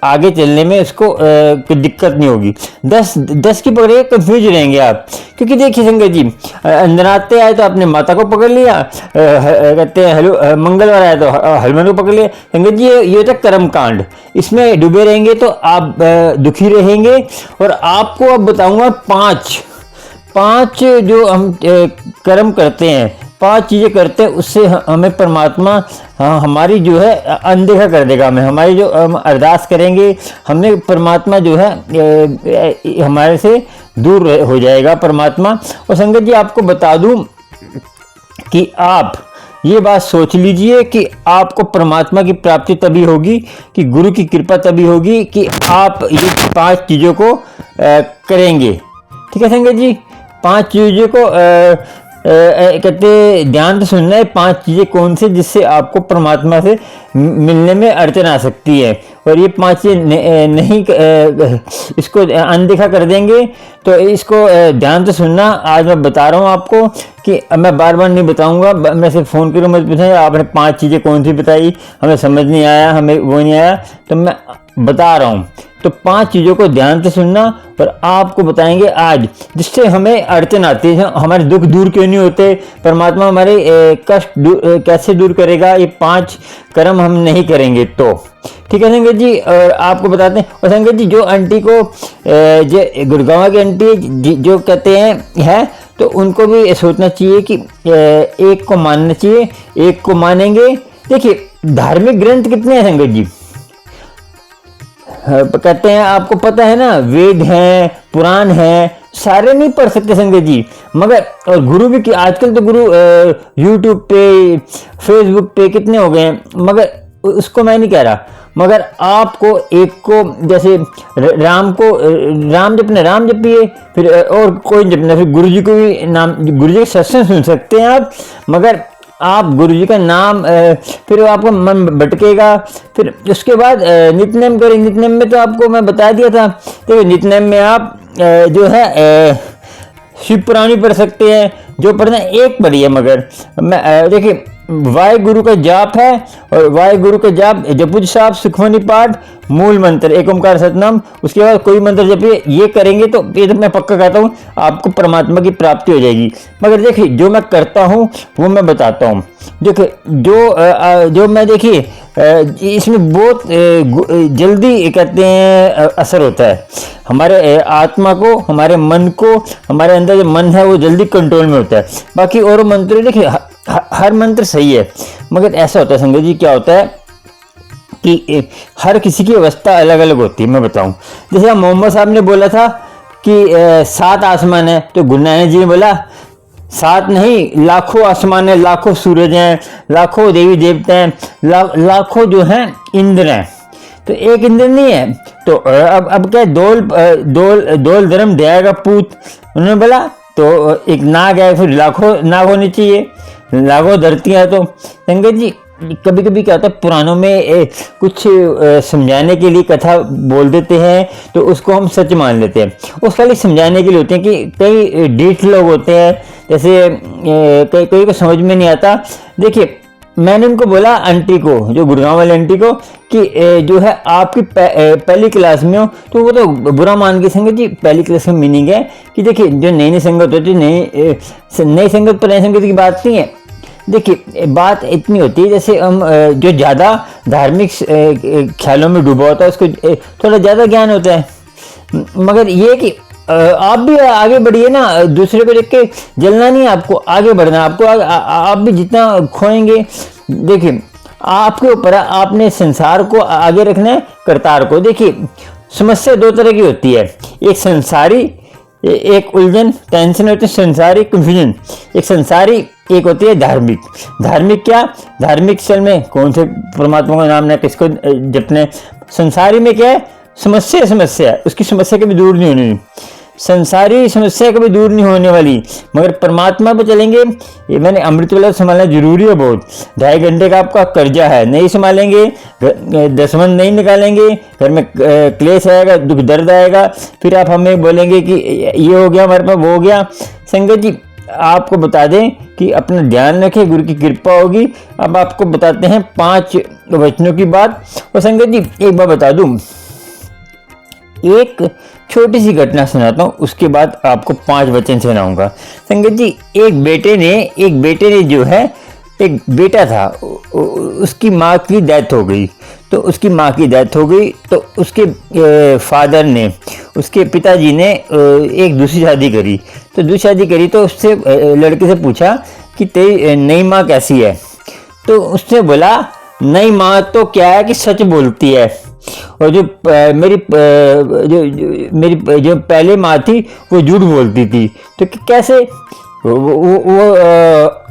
आगे चलने में उसको कोई दिक्कत नहीं होगी। 10 की पकड़े कंफ्यूज रहेंगे आप। क्योंकि देखिए संगत जी, अंदराते आए तो आपने माता को पकड़ लिया, कहते हैं हेलो मंगलवार आए तो हनुमान को पकड़ लिया। संगत जी, ये होता है कर्म कांड। इसमें डूबे रहेंगे तो आप दुखी रहेंगे। और आपको अब बताऊंगा पांच जो हम कर्म करते हैं, 5 चीज़ें करते हैं, उससे हमें परमात्मा हमारी जो है अनदेखा कर देगा। हमें हमारी जो हम अरदास करेंगे, हमें परमात्मा जो है हमारे से दूर हो जाएगा परमात्मा। और संगत जी, आपको बता दूं कि आप ये बात सोच लीजिए कि आपको परमात्मा की प्राप्ति तभी होगी, कि गुरु की कृपा तभी होगी कि आप ये 5 चीज़ों को करेंगे। ठीक है संगत जी, 5 चीज़ों को कहते ध्यान से सुनना है। 5 चीज़ें कौन से जिससे आपको परमात्मा से मिलने में अड़चन आ सकती है। और ये 5 चीज़ें नहीं इसको अनदेखा कर देंगे तो इसको ध्यान से सुनना। आज मैं बता रहा हूँ आपको कि मैं बार बार नहीं बताऊंगा, मैं सिर्फ फ़ोन करूँ मत पूछें आपने 5 चीज़ें कौन सी बताई, हमें समझ नहीं आया, हमें वो नहीं आया। तो मैं बता रहा हूँ, तो 5 चीज़ों को ध्यान से सुनना और आपको बताएंगे आज, जिससे हमें अड़चन आती है, हमारे दुख दूर क्यों नहीं होते, परमात्मा हमारे कष्ट कैसे दूर करेगा। ये 5 कर्म हम नहीं करेंगे तो। ठीक है संगत जी, और आपको बताते हैं। और संगत जी, जो आंटी को जो गुड़गांव की आंटी जो कहते हैं है, तो उनको भी सोचना चाहिए कि एक को मानना चाहिए, एक को मानेंगे। देखिए, धार्मिक ग्रंथ कितने हैं संगत जी, कहते हैं आपको पता है ना, वेद हैं, पुराण हैं, सारे नहीं पढ़ सकते संगत जी। मगर और गुरु भी, आजकल तो गुरु यूट्यूब पे, फेसबुक पे कितने हो गए हैं, मगर उसको मैं नहीं कह रहा। मगर आपको एक को, जैसे राम को राम जपना, राम जपिए, फिर और कोई जपना, फिर गुरु जी को भी नाम, गुरु जी के सत्संग सुन सकते हैं आप। मगर आप गुरु जी का नाम, फिर आपका मन भटकेगा। फिर उसके बाद नित्यनेम करें। नित्यनेम में तो आपको मैं बता दिया था। देखो, नित्यनेम में आप जो है शिवपुराण भी पढ़ सकते हैं, जो पढ़ना एक पढ़िए। मगर मैं देखिए, वाहेगुरु का जाप है, और वाहेगुरु का जाप जपुजी साहब, सुखमनी पाठ, मूल मंत्र एक ओंकार सतनाम, उसके बाद कोई मंत्र जपिए। ये करेंगे तो ये तो मैं पक्का कहता हूँ आपको परमात्मा की प्राप्ति हो जाएगी। मगर देखिए, जो मैं करता हूँ वो मैं बताता हूँ। देखिए, जो मैं देखिए इसमें बहुत जल्दी कहते हैं असर होता है हमारे आत्मा को, हमारे मन को, हमारे अंदर जो मन है वो जल्दी कंट्रोल में होता है। बाकी और मंत्र देखिए, हर मंत्र सही है, मगर ऐसा होता है संगत जी, क्या होता है कि हर किसी की अवस्था अलग अलग होती है। मैं बताऊं, जैसे मोहम्मद साहब ने बोला था कि 7 आसमान है, तो गुरु नानक जी ने बोला 7 नहीं, लाखों आसमान है, लाखों सूरज हैं, लाखों देवी देवता हैं, लाखों जो हैं इंद्र हैं, तो एक इंद्र नहीं है। तो अब क्या, दोल धर्म दयागा पूत, उन्होंने बोला तो एक नाग है, फिर लाखों नाग होने चाहिए, लाखों धरतियाँ। तो संगत जी, कभी कभी क्या होता है, पुराणों में कुछ समझाने के लिए कथा बोल देते हैं, तो उसको हम सच मान लेते हैं। उस खाली समझाने के लिए होते हैं कि कई डीठ लोग होते हैं, जैसे कई को समझ में नहीं आता। देखिए, मैंने उनको बोला, आंटी को, जो गुड़गांव वाली आंटी को, कि जो है आपकी पहली क्लास में हो, तो वो तो बुरा मान के संगत जी, पहली क्लास का मीनिंग है कि देखिए, जो नई नई संगत होती है, नई संगत पुरानी संगत की बात नहीं है। देखिए, बात इतनी होती है, जैसे हम जो ज़्यादा धार्मिक ख्यालों में डूबा होता है उसको थोड़ा ज़्यादा ज्ञान होता है। मगर ये कि आप भी आगे बढ़िए ना, दूसरे को देख के जलना नहीं है, आपको आगे बढ़ना। आपको आप भी जितना खोएंगे, देखिए आपके ऊपर है, आपने संसार को आगे रखना है, करतार को। देखिए, समस्या 2 तरह की होती है, एक संसारी, एक उलझन टेंशन होती है, संसारी कंफ्यूजन। एक संसारी, एक होती है धार्मिक। धार्मिक क्या, धार्मिक चल में कौन से परमात्मा का नाम है, किसको जपने। संसारी में क्या है, समस्या है, उसकी समस्या कभी दूर नहीं होनी। संसारी समस्या कभी दूर नहीं होने वाली, मगर परमात्मा पे चलेंगे। ये मैंने अमृत वेला संभालना जरूरी है बहुत। 2.5 घंटे का आपका कर्जा है, नहीं संभालेंगे, दसमंत नहीं निकालेंगे, घर में क्लेश आएगा, दुख दर्द आएगा, फिर आप हमें बोलेंगे कि ये हो गया हमारे पास, वो हो गया। संगत जी, आपको बता दें कि अपना ध्यान रखें, गुरु की कृपा होगी। अब आपको बताते हैं 5 वचनों की बात। और संगत जी, एक बात बता दूं, एक छोटी सी घटना सुनाता हूँ, उसके बाद आपको 5 वचन सुनाऊंगा। संगत जी, एक बेटे ने जो है, एक बेटा था, उसकी माँ की डेथ हो गई। तो उसकी माँ की डेथ हो गई, तो उसके फादर ने, उसके पिताजी ने एक दूसरी शादी करी। तो दूसरी शादी करी तो उससे लड़के से पूछा कि तेरी नई माँ कैसी है। तो उसने बोला, नई माँ तो क्या है कि सच बोलती है, और जो मेरी जो पहले माँ थी वो झूठ बोलती थी। तो कैसे,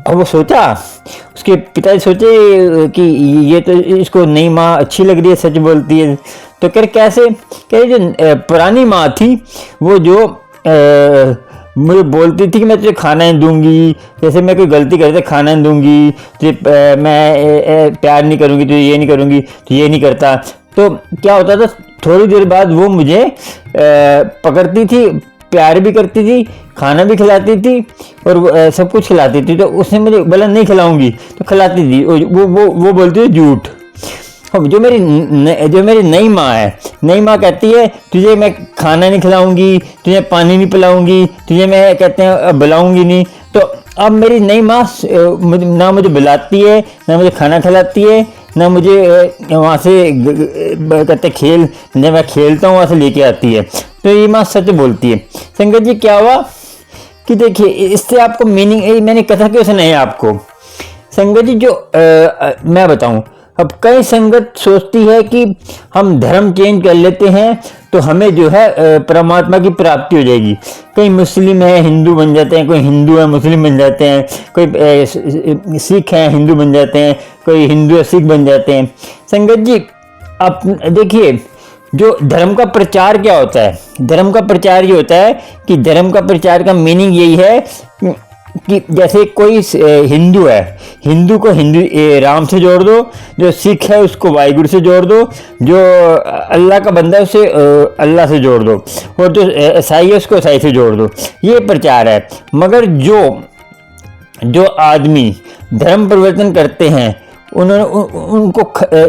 वो सोचा, उसके पिताजी सोचे कि ये तो इसको नई माँ अच्छी लग रही है, सच बोलती है। तो कैसे, जो पुरानी माँ थी वो जो मुझे बोलती थी कि मैं तुझे खाना नहीं दूंगी, जैसे मैं कोई गलती करते खाना नहीं दूंगी, तुझे मैं प्यार नहीं करूंगी, तुझे ये नहीं करूंगी, तो ये नहीं करता। तो क्या होता था, थोड़ी देर बाद वो मुझे पकड़ती थी, प्यार भी करती थी, खाना भी खिलाती थी, और सब कुछ खिलाती थी। तो उसने मुझे बोला नहीं खिलाऊंगी, तो खिलाती थी। वो बोलती है झूठ। जो मेरी नई माँ है, नई माँ कहती है तुझे मैं खाना नहीं खिलाऊंगी, तुझे पानी नहीं पिलाऊंगी, तुझे मैं कहते हैं बुलाऊंगी नहीं। तो अब मेरी नई माँ ना मुझे बुलाती है, ना मुझे खाना खिलाती है, ना मुझे वहाँ से कहते खेल, जब मैं खेलता हूँ वहाँ से लेके आती है। तो ये माँ सच बोलती है। संगत जी, क्या हुआ कि देखिए, इससे आपको मीनिंग, मैंने कथा क्यों सुनाई आपको। संगत जी, जो मैं बताऊँ, अब कई संगत सोचती है कि हम धर्म चेंज कर लेते हैं तो हमें जो है परमात्मा की प्राप्ति हो जाएगी। कई मुस्लिम है, हिंदू बन जाते हैं, कोई हिंदू है मुस्लिम बन जाते हैं, कोई सिख है हिंदू बन जाते हैं, कोई हिंदू है सिख बन जाते हैं। संगत जी, आप देखिए, जो धर्म का प्रचार क्या होता है, धर्म का प्रचार ये होता है कि धर्म का प्रचार का मीनिंग यही है कि जैसे कोई हिंदू है, हिंदू को राम से जोड़ दो, जो सिख है उसको वाहिगुरु से जोड़ दो, जो अल्लाह का बंदा है उसे अल्लाह से जोड़ दो, और जो ईसाई है उसको ईसाई से जोड़ दो। ये प्रचार है। मगर जो आदमी धर्म परिवर्तन करते हैं उन्होंने उनको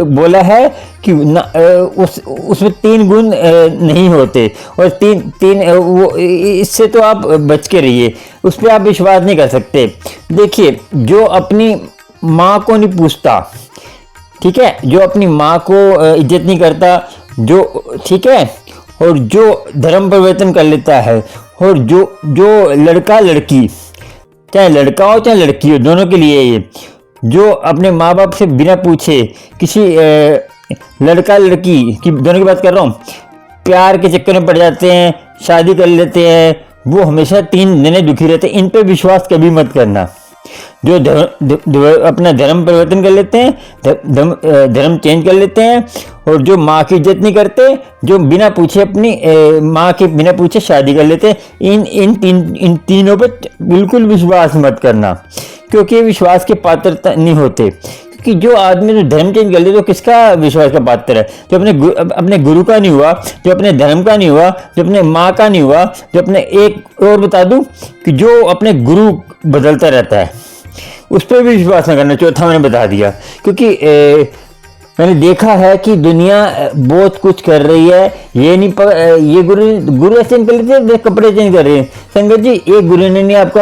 बोला है कि उसमें 3 गुण नहीं होते, और तीन वो, इससे तो आप बच के रहिए, उस पर आप विश्वास नहीं कर सकते। देखिए, जो अपनी माँ को नहीं पूछता, ठीक है, जो अपनी माँ को इज्जत नहीं करता, जो ठीक है, और जो धर्म परिवर्तन कर लेता है, और जो लड़का लड़की, चाहे लड़का हो चाहे लड़की हो, दोनों के लिए ये, जो अपने माँ बाप से बिना पूछे किसी लड़का लड़की की, दोनों की बात कर रहा हूँ, प्यार के चक्कर में पड़ जाते हैं, शादी कर लेते हैं, वो हमेशा 3 जने दुखी रहते हैं। इन पे विश्वास कभी मत करना। जो अपना धर्म परिवर्तन कर लेते हैं, धर्म चेंज कर लेते हैं, और जो माँ की इज्जत नहीं करते, जो बिना पूछे अपनी माँ के बिना पूछे शादी कर लेते हैं, इन तीनों पे बिल्कुल विश्वास मत करना, क्योंकि ये विश्वास के पात्र नहीं होते। क्योंकि जो आदमी जो धर्म चेंज कर ले तो किसका विश्वास का पात्र है? जो अपने गुरु का नहीं हुआ, जो अपने धर्म का नहीं हुआ, जो अपने माँ का नहीं हुआ, जो अपने, एक और बता दूं कि जो अपने गुरु बदलता रहता है उस पर भी विश्वास न करना। चौथा मैंने बता दिया, क्योंकि मैंने देखा है कि दुनिया बहुत कुछ कर रही है, ये गुरु ऐसे कर लेते हैं, कपड़े चेंज कर रहे हैं। संगत जी, एक गुरु ने नहीं आपका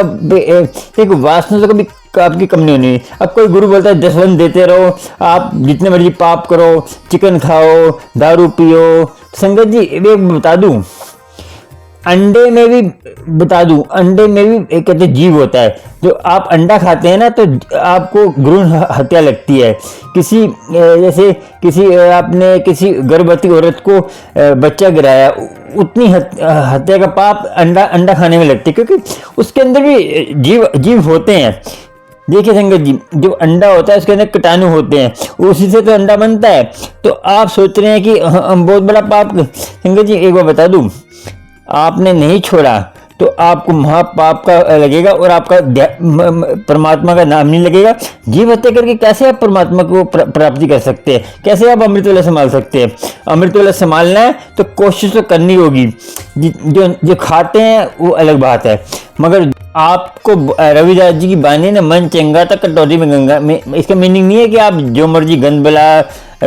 एक वासना से कभी आपकी कम नहीं होनी। अब कोई गुरु बोलता है दसवन देते रहो, आप जितने मर्जी पाप करो, चिकन खाओ, दारू पियो। संगत जी, एक बता दूं, अंडे में भी बता दूं, अंडे में भी एक कहते जीव होता है। जो आप अंडा खाते हैं ना तो आपको भ्रूण हत्या लगती है। जैसे आपने किसी गर्भवती औरत को बच्चा गिराया, उतनी हत्या का पाप अंडा खाने में लगती है, क्योंकि उसके अंदर भी जीव होते हैं। देखिए संगत जी, जो अंडा होता है उसके अंदर कीटाणु होते हैं, उसी से तो अंडा बनता है। तो आप सोच रहे हैं कि हम बहुत बड़ा पाप। संगत जी, एक बार बता दूं, आपने नहीं छोड़ा तो आपको महापाप का लगेगा, और आपका परमात्मा का नाम नहीं लगेगा। जीव हत्या करके कैसे आप परमात्मा को प्राप्ति कर सकते हैं? कैसे आप अमृत वेला संभाल सकते हैं? अमृत वेला संभालना है तो कोशिश तो करनी होगी। जो खाते हैं वो अलग बात है, मगर आपको रविदास जी की बानी ने मन चंगा तक कटोरी में गंगा में, इसका मीनिंग नहीं है कि आप जो मर्जी गंद बला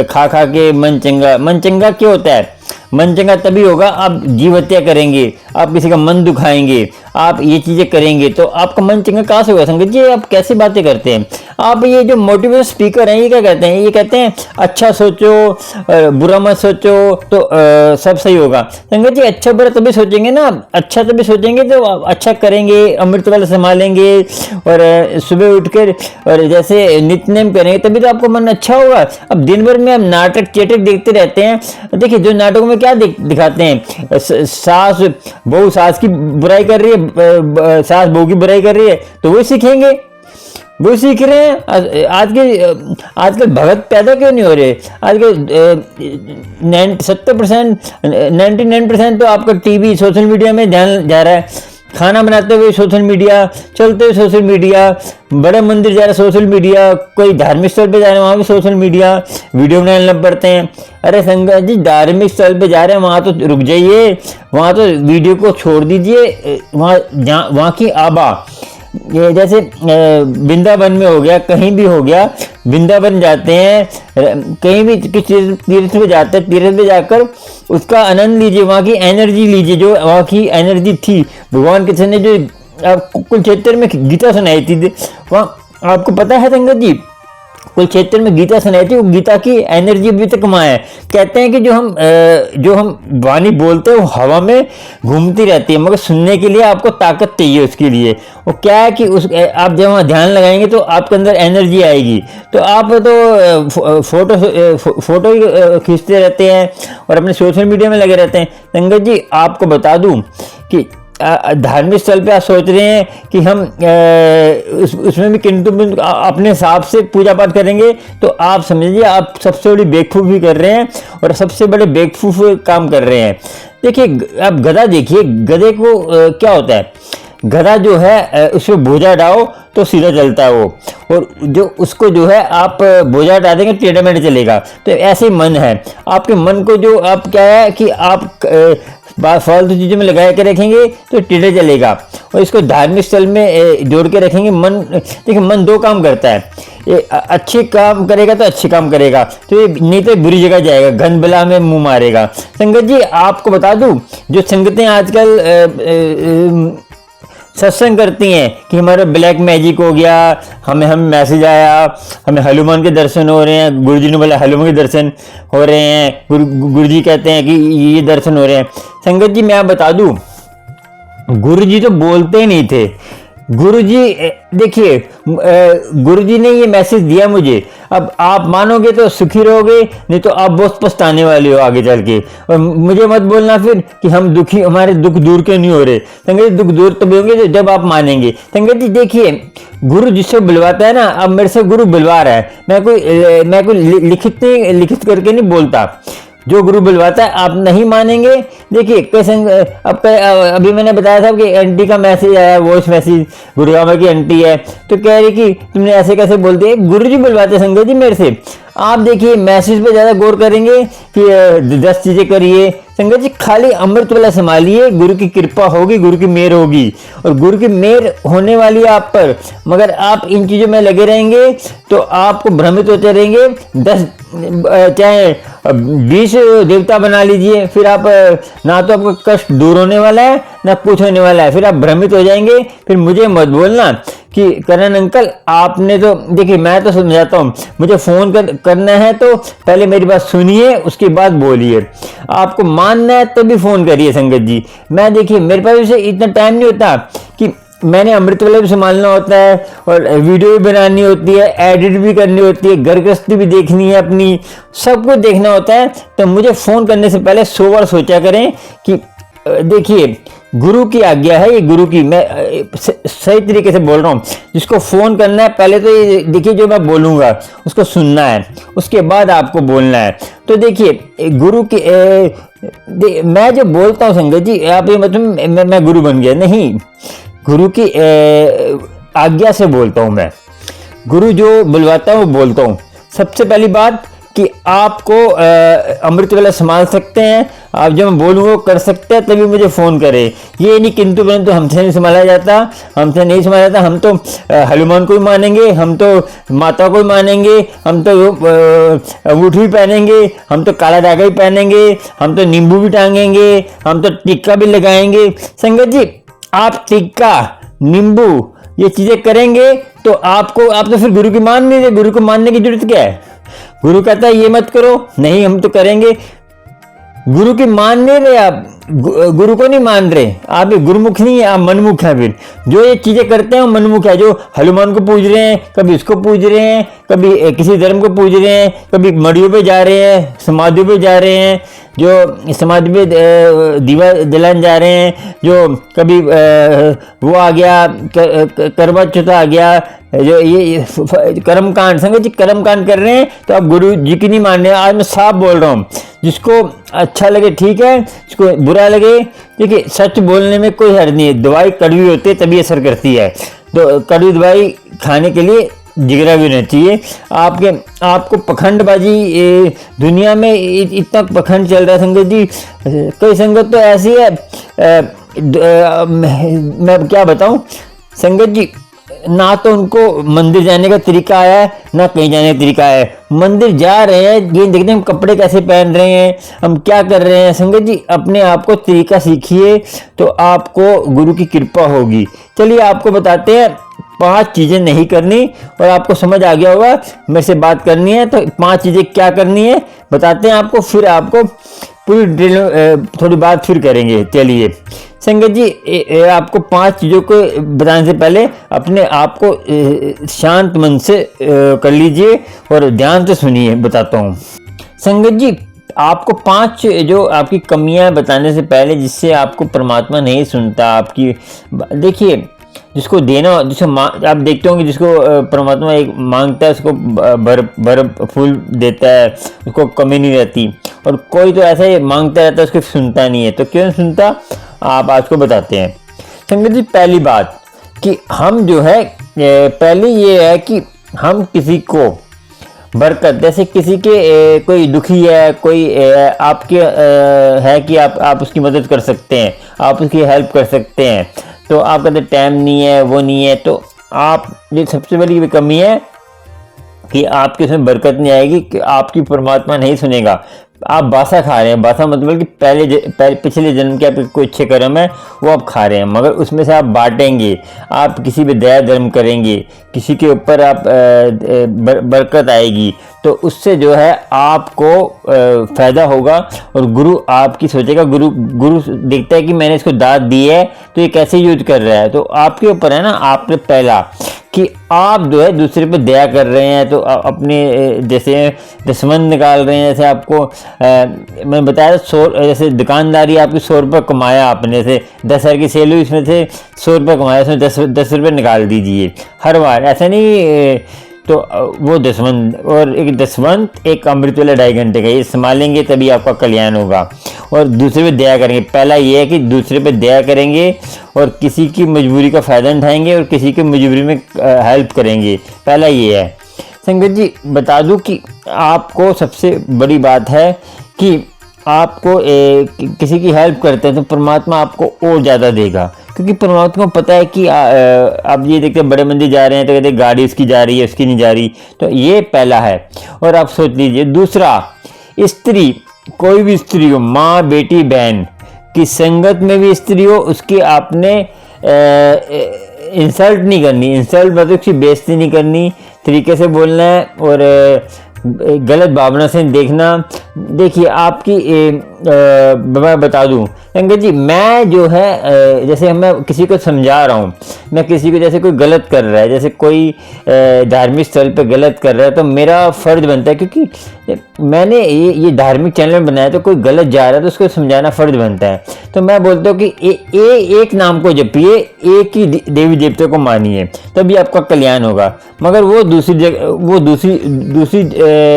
खा के मन चंगा क्यों होता है? मन चंगा तभी होगा आप जीव हत्या करेंगे, आप किसी का मन दुखाएंगे, आप ये चीजें करेंगे तो आपका मन चंगा कहाँ से होगा? संगत जी, आप कैसी बातें करते हैं? आप ये जो मोटिवेशन स्पीकर हैं ये क्या कहते हैं? ये कहते हैं अच्छा सोचो, बुरा मत सोचो तो सब सही होगा। संगत जी, अच्छा बुरा तभी सोचेंगे ना, अच्छा तभी सोचेंगे तो अच्छा करेंगे, अमृत वाला संभालेंगे, और सुबह उठकर और जैसे नित्य नेम करेंगे तभी तो आपको मन अच्छा होगा। अब दिन भर में आप नाटक चेटक देखते रहते हैं। देखिए, जो नाटकों में क्या दिखाते हैं, सास बहू सास की बुराई कर रही है, सास बहू की बुराई कर रही है, तो वो सीखेंगे, वो सीख रहे हैं। आजकल भगत पैदा क्यों नहीं हो रहे? आजकल 99% तो आपका टीवी सोशल मीडिया में ध्यान जा रहा है। खाना बनाते हुए सोशल मीडिया, चलते हुए सोशल मीडिया, बड़े मंदिर जा रहे सोशल मीडिया, कोई धार्मिक स्थल पे जा रहे हैं वहाँ भी सोशल मीडिया, वीडियो बनाने लग पड़ते हैं। अरे संगत जी, धार्मिक स्थल पे जा रहे हैं वहाँ तो रुक जाइए, वहाँ तो वीडियो को छोड़ दीजिए, वहाँ की आबा, ये जैसे वृंदावन में हो गया, कहीं भी हो गया, वृंदावन जाते हैं, कहीं भी किसी तीर्थ पे जाते हैं, तीर्थ पे जाकर उसका आनंद लीजिए, वहाँ की एनर्जी लीजिए, जो वहाँ की एनर्जी थी। भगवान कृष्ण ने जो कुरुक्षेत्र में गीता सुनाई थी, वहाँ आपको पता है संगत जी, कुरुक्षेत्र में गीता सुनाई थी, वो गीता की एनर्जी अभी तक वहाँ है। कहते हैं कि जो हम वाणी बोलते हैं वो हवा में घूमती रहती है, मगर सुनने के लिए आपको ताकत चाहिए उसके लिए। वो क्या है कि आप जब वहाँ ध्यान लगाएंगे तो आपके अंदर एनर्जी आएगी। तो आप तो फोटो ही खींचते रहते हैं और अपने सोशल मीडिया में लगे रहते हैं। संगत जी, आपको बता दूँ कि धार्मिक स्थल पे आप सोच रहे हैं कि हम उसमें भी किंतु अपने हिसाब से पूजा पाठ करेंगे, तो आप समझिए आप सबसे बड़ी बेवकूफ़ी कर रहे हैं और सबसे बड़े बेवकूफ़ काम कर रहे हैं। देखिए, आप गधा देखिए, गधे को क्या होता है? गधा जो है उसमें बोझा डालो तो सीधा चलता है वो, और जो उसको जो है आप बोझा डाल देंगे टेढ़ा मेढ़ा चलेगा। तो ऐसे ही मन है, आपके मन को जो आप क्या है कि आप फालतू चीज़ों में लगा के रखेंगे तो टेढ़ा चलेगा, और इसको धार्मिक स्थल में जोड़ के रखेंगे। मन देखिए, मन दो काम करता है, ये अच्छे काम करेगा तो अच्छे काम करेगा, तो ये नहीं तो बुरी जगह जाएगा, गंद बला में मुंह मारेगा। संगत जी आपको बता दूं, जो संगतें आजकल सत्संग करती हैं कि हमारा ब्लैक मैजिक हो गया, हमें मैसेज आया, हमें हनुमान के दर्शन हो रहे हैं, गुरुजी ने बोला हनुमान के दर्शन हो रहे हैं, गुरुजी कहते हैं कि ये दर्शन हो रहे हैं। संगत जी मैं बता दूं, गुरुजी तो बोलते ही नहीं थे। गुरुजी देखिए, गुरुजी ने ये मैसेज दिया मुझे, अब आप मानोगे तो सुखी रहोगे, नहीं तो आप बहुत पछताने वाले हो आगे चल के। और मुझे मत बोलना फिर कि हम दुखी, हमारे दुख दूर क्यों नहीं हो रहे। संगत जी दुख दूर तो होंगे जब आप मानेंगे। संगत जी देखिए, गुरु जिससे बुलवाता है ना, अब मेरे से गुरु बुलवा रहा है, मैं कोई लिखित करके नहीं बोलता। जो गुरु बुलवाता है आप नहीं मानेंगे। देखिए अभी मैंने बताया था कि आंटी का मैसेज आया, वॉइस मैसेज, गुड़गांव की आंटी है, तो कह रही कि तुमने ऐसे कैसे बोलते हैं। गुरु जी बुलवाते संगत जी मेरे से। आप देखिए मैसेज पे ज़्यादा गौर करेंगे कि 10 चीज़ें करिए। संगत जी खाली अमृत वाला संभालिए, गुरु की कृपा होगी, गुरु की मेहर होगी, और गुरु की मेहर होने वाली है आप पर। मगर आप इन चीज़ों में लगे रहेंगे तो आपको भ्रमित होते रहेंगे। 10 चाहे 20 देवता बना लीजिए, फिर आप ना तो आपका कष्ट दूर होने वाला है ना कुछ होने वाला है, फिर आप भ्रमित हो जाएंगे। फिर मुझे मत बोलना कि करण अंकल आपने तो, देखिए मैं तो समझाता हूँ, मुझे फ़ोन करना है तो पहले मेरी बात सुनिए, उसके बाद बोलिए। आपको मानना है तो भी फ़ोन करिए संगत जी। मैं देखिए मेरे पास उसे इतना टाइम नहीं होता कि मैंने अमृत वाला भी संभालना होता है, और वीडियो भी बनानी होती है, एडिट भी करनी होती है, घर गृहस्थी भी देखनी है अपनी, सब कुछ देखना होता है। तो मुझे फ़ोन करने से पहले 100 बार सोचा करें कि देखिए गुरु की आज्ञा है, ये गुरु की, मैं सही तरीके से बोल रहा हूँ। जिसको फ़ोन करना है पहले तो ये देखिए जो मैं बोलूँगा उसको सुनना है, उसके बाद आपको बोलना है। तो देखिए गुरु की मैं जो बोलता हूँ संगत जी, आप ये मतलब मैं गुरु बन गया नहीं, गुरु की आज्ञा से बोलता हूँ मैं। गुरु जो बुलवाता हूँ वो बोलता हूँ। सबसे पहली बात कि आपको अमृत वाला संभाल सकते हैं, आप जब मैं बोलूँ वो कर सकते हैं, तभी मुझे फ़ोन करें। ये नहीं किंतु परंतु हमसे नहीं संभाला जाता, हमसे नहीं संभाला जाता। हम तो हनुमान को ही मानेंगे, हम तो माता को ही मानेंगे, हम तो अंगूठी भी पहनेंगे, हम तो काला धागा ही पहनेंगे, हम तो नींबू भी टांगेंगे, हम तो टिक्का भी लगाएंगे। संगत जी आप टिक्का, नींबू ये चीज़ें करेंगे तो आप तो फिर गुरु की मान नहीं रहे। गुरु को मानने की जरूरत क्या है? गुरु कहता है ये मत करो, नहीं हम तो करेंगे। गुरु की मान नहीं रहे आप, गुरु को नहीं मान रहे आप, गुरुमुख नहीं है, आप मनमुख हैं। फिर जो ये चीज़ें करते हैं वो मनमुख है, जो हनुमान को पूज रहे हैं, कभी इसको पूज रहे हैं, कभी किसी धर्म को पूज रहे हैं, कभी मड़ियों पे जा रहे हैं, समाधियों पे जा रहे हैं, जो समाधि पे दीवा जलाने जा रहे हैं, जो कभी वो आ गया करवा चौथ आ गया, जो ये कर्मकांड, संगत जी कर्मकांड कर रहे हैं, तो आप गुरु जी की नहीं मान रहे। आज मैं साफ बोल रहा हूँ, जिसको अच्छा लगे ठीक है, जिसको बुरा लगे, देखिए सच बोलने में कोई हर्ज नहीं है। दवाई कड़वी होती है तभी असर करती है, तो कड़वी दवाई खाने के लिए जिगरा भी रहना चाहिए। आपको पखंडबाजी दुनिया में इतना पखंड चल रहा है संगत जी। कई संगत तो ऐसी है, मैं क्या बताऊं संगत जी, ना तो उनको मंदिर जाने का तरीका आया है, ना कहीं जाने का तरीका है। मंदिर जा रहे हैं, ये देखते हैं हम कपड़े कैसे पहन रहे हैं, हम क्या कर रहे हैं। संगत जी अपने आप को तरीका सीखिए तो आपको गुरु की कृपा होगी। चलिए आपको बताते हैं 5 चीज़ें नहीं करनी, और आपको समझ आ गया होगा मेरे से बात करनी है तो 5 चीज़ें क्या करनी है बताते हैं आपको, फिर आपको पूरी डिटेल थोड़ी बात फिर करेंगे। चलिए संगत जी आपको 5 चीज़ों को बताने से पहले अपने आप को शांत मन से कर लीजिए और ध्यान से सुनिए, बताता हूँ। संगत जी आपको 5 जो आपकी कमियां बताने से पहले, जिससे आपको परमात्मा नहीं सुनता आपकी, देखिए जिसको देना, आप देखते होंगे जिसको परमात्मा एक मांगता है उसको भर फूल देता है, उसको कमी नहीं रहती। और कोई तो ऐसा ही मांगता रहता है, उसको सुनता नहीं है। तो क्यों सुनता, आप आज को बताते हैं। संगत जी, पहली बात कि हम जो है पहली ये है कि हम किसी को बरकत, जैसे किसी के कोई दुखी है, कोई आपके है कि आप उसकी मदद कर सकते हैं, आप उसकी हेल्प कर सकते हैं, तो आपका तो टाइम नहीं है, वो नहीं है, तो आप, ये सबसे बड़ी कमी है कि आपके उसमें बरकत नहीं आएगी, कि आपकी परमात्मा नहीं सुनेगा। आप बासा खा रहे हैं, बासा मतलब कि पिछले जन्म के आपके कोई अच्छे कर्म है वो आप खा रहे हैं, मगर उसमें से आप बांटेंगे, आप किसी पे दया धर्म करेंगे, किसी के ऊपर आप बरकत आएगी, तो उससे जो है आपको फ़ायदा होगा। और गुरु आपकी सोचेगा, गुरु देखता है कि मैंने इसको दाद दी है तो ये कैसे यूज कर रहा है, तो आपके ऊपर है ना, आपने पहला कि आप जो है दूसरे पे दया कर रहे हैं, तो अपने जैसे दसमंद निकाल रहे हैं, जैसे आपको मैंने बताया 100, जैसे दुकानदारी आपकी 100 रुपये कमाया आपने, से 10,000 की सेल हुई, इसमें से 100 रुपये कमाया, उसमें 10 रुपये निकाल दीजिए हर बार, ऐसा नहीं, तो वो दसवंत, और एक दसवंत एक अमृत वाला 2.5 घंटे का, ये संभालेंगे तभी आपका कल्याण होगा। और दूसरे पे दया करेंगे, पहला ये है कि दूसरे पे दया करेंगे और किसी की मजबूरी का फ़ायदा उठाएंगे और किसी की मजबूरी में हेल्प करेंगे, पहला ये है। संगत जी, बता दूं कि आपको सबसे बड़ी बात है कि आपको किसी की हेल्प करते हैं तो परमात्मा आपको और ज़्यादा देगा, क्योंकि परमात्मा को पता है कि आप ये देखते हैं बड़े मंदिर जा रहे हैं तो कहते हैं गाड़ी उसकी जा रही है, उसकी नहीं जा रही, तो ये पहला है। और आप सोच लीजिए, दूसरा, स्त्री, कोई भी स्त्री हो, माँ, बेटी, बहन की संगत में भी स्त्री हो, उसकी आपने इंसल्ट नहीं करनी, इंसल्ट मतलब उसकी बेइज्जती नहीं करनी, तरीके से बोलना है और गलत भावना से देखना। देखिए आपकी मैं बता दूं संगत जी, मैं जो है जैसे मैं किसी को समझा रहा हूँ, मैं किसी को जैसे कोई गलत कर रहा है, जैसे कोई धार्मिक स्थल पे गलत कर रहा है, तो मेरा फ़र्ज बनता है, क्योंकि मैंने ये धार्मिक चैनल बनाया, तो कोई गलत जा रहा है तो उसको समझाना फ़र्ज बनता है। तो मैं बोलता हूँ कि एक नाम को जपिए, एक ही देवी देवता को मानिए, तभी आपका कल्याण होगा। मगर वो दूसरी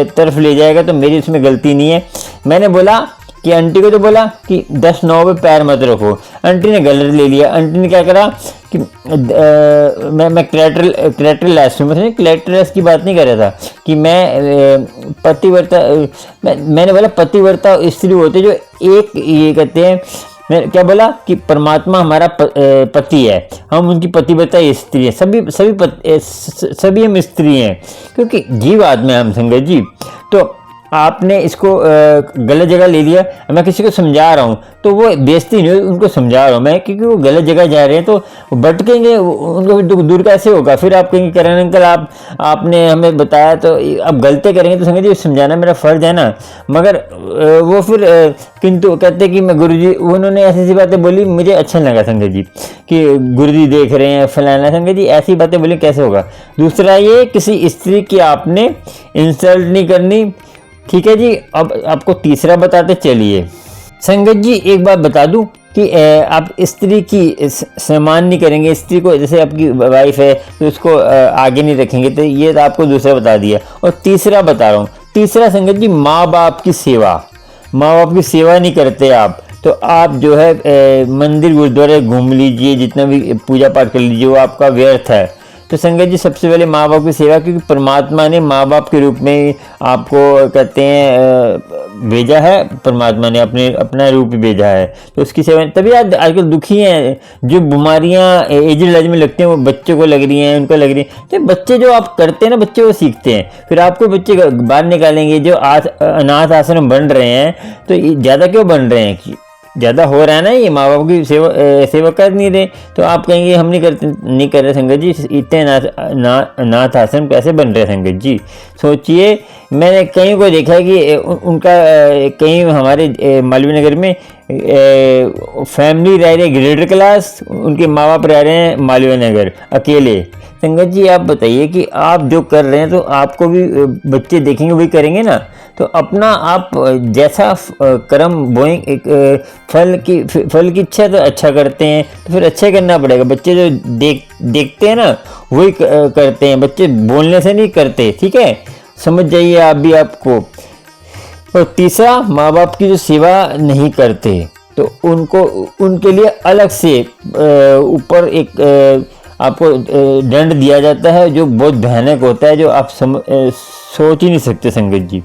तरफ ले जाएगा तो मेरी उसमें गलती नहीं है। मैंने बोला कि आंटी को तो बोला कि 10-9 पे पैर मत रखो, आंटी ने गलत ले लिया। आंटी ने क्या करा कि मैं क्लैटरलेस हूँ, मतलब क्लैटरलेस की बात नहीं कर रहा था कि मैं पतिव्रता, मैंने बोला पतिव्रता स्त्री होते जो एक, ये कहते हैं, मैं क्या बोला कि परमात्मा हमारा पति है, हम उनकी पतिव्रता स्त्री है, सभी हम स्त्री हैं, क्योंकि जीव आत्मा है हम संगत जी। तो आपने इसको गलत जगह ले लिया। मैं किसी को समझा रहा हूँ तो वो बेइज्जती नहीं, उनको समझा रहा हूँ मैं, क्योंकि वो गलत जगह जा रहे हैं तो भटकेंगे, उनको दूर कैसे होगा। फिर आप कहेंगे करण अंकल आपने हमें बताया, तो अब गलती करेंगे तो संगत जी समझाना मेरा फ़र्ज़ है ना। मगर वो फिर किंतु कहते कि मैं गुरुजी, उन्होंने ऐसी ऐसी बातें बोली, मुझे अच्छा नहीं लगा संगत जी कि गुरुजी देख रहे हैं फलाना। संगत जी ऐसी बातें बोली कैसे होगा। दूसरा ये, किसी स्त्री की आपने इंसल्ट नहीं करनी, ठीक है जी। अब आपको तीसरा बताते चलिए संगत जी। एक बात बता दूं कि आप स्त्री की सम्मान नहीं करेंगे, स्त्री को, जैसे आपकी वाइफ है तो उसको आगे नहीं रखेंगे, तो ये तो आपको दूसरा बता दिया। और तीसरा बता रहा हूँ, तीसरा संगत जी, माँ बाप की सेवा, माँ बाप की सेवा नहीं करते आप, तो आप जो है मंदिर गुरुद्वारे घूम लीजिए, जितना भी पूजा पाठ कर लीजिए, वो आपका व्यर्थ है। तो संगत जी सबसे पहले माँ बाप की सेवा, क्योंकि परमात्मा ने माँ बाप के रूप में आपको कहते हैं भेजा है, परमात्मा ने अपना रूप भेजा है, तो उसकी सेवा। तभी आजकल दुखी हैं, जो बीमारियाँ एजेड एज में लगती हैं वो बच्चों को लग रही हैं, उनको लग रही हैं। तो बच्चे जो आप करते हैं ना, बच्चे वो सीखते हैं, फिर आपको बच्चे बाहर निकालेंगे। जो अनाथ आश्रम बन रहे हैं तो ज़्यादा क्यों बन रहे हैं कि ज़्यादा हो रहा है ना, ये माँ बाप की सेवा कर नहीं रहे, तो आप कहेंगे हम नहीं कर रहे। संगत जी इतने अनाथ आश्रम कैसे बन रहे हैं संगत जी, सोचिए। मैंने कहीं को देखा है कि उनका कहीं हमारे मालवीय नगर में फैमिली रह रही है ग्रेडर क्लास, उनके माँ बाप रह रहे हैं मालवीय नगर अकेले। संगत जी आप बताइए कि आप जो कर रहे हैं तो आपको भी बच्चे देखेंगे, वही करेंगे ना। तो अपना आप जैसा कर्म बोएंगे, फल की इच्छा तो अच्छा करते हैं, तो फिर अच्छा ही करना पड़ेगा। बच्चे जो देखते हैं ना वही करते हैं, बच्चे बोलने से नहीं करते, ठीक है, समझ जाइए आप भी आपको। और तीसरा, माँ बाप की जो सेवा नहीं करते, तो तो उनको उनके लिए अलग से ऊपर एक आपको दंड दिया जाता है जो बहुत भयानक होता है, जो आप सोच ही नहीं सकते संगत जी।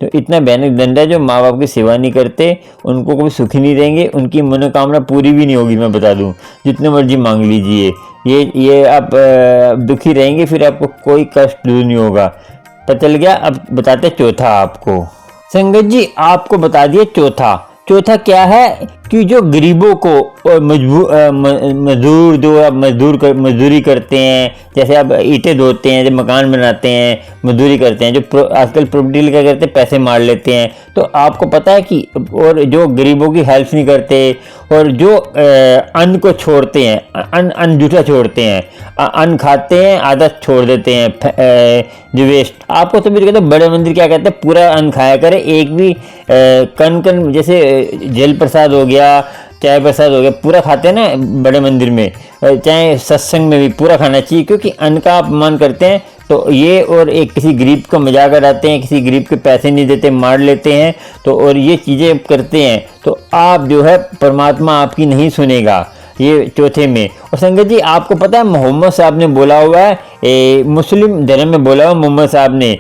तो इतना भयानक दंड है, जो माँ बाप की सेवा नहीं करते उनको कभी सुखी नहीं रहेंगे, उनकी मनोकामना पूरी भी नहीं होगी। मैं बता दूं, जितने मर्जी मांग लीजिए, ये आप दुखी रहेंगे, फिर आपको कोई कष्ट दूर नहीं होगा। पता चल गया। अब बताते चौथा आपको संगत जी, आपको बता दिए चौथा क्या है कि जो गरीबों को और मजदूर जो आप मजदूरी करते हैं, जैसे आप ईंटें धोते हैं, जब मकान बनाते हैं मजदूरी करते हैं, जो आजकल प्रॉपर्टी क्या करते हैं पैसे मार लेते हैं, तो आपको पता है कि और जो गरीबों की हेल्प नहीं करते और जो अन्न को छोड़ते हैं, अन्न जूठा छोड़ते हैं, अन्न खाते हैं आधा छोड़ देते हैं जो वेस्ट। आपको तो भी कहते हैं बड़े मंदिर क्या कहते हैं, पूरा अन्न खाया करे, एक भी कन जैसे जल प्रसाद हो गया, चाय प्रसाद हो गया, पूरा खाते हैं ना बड़े मंदिर में, चाहे सत्संग में भी पूरा खाना चाहिए, क्योंकि अन्न का अपमान करते हैं। तो ये और एक किसी गरीब का मजाक उड़ाते हैं, किसी गरीब के पैसे नहीं देते, मार लेते हैं, तो और ये चीज़ें करते हैं, तो आप जो है परमात्मा आपकी नहीं सुनेगा। ये चौथे में। और संगत जी आपको पता है मोहम्मद साहब ने बोला हुआ है, मुस्लिम धर्म में बोला हुआ मोहम्मद साहब ने,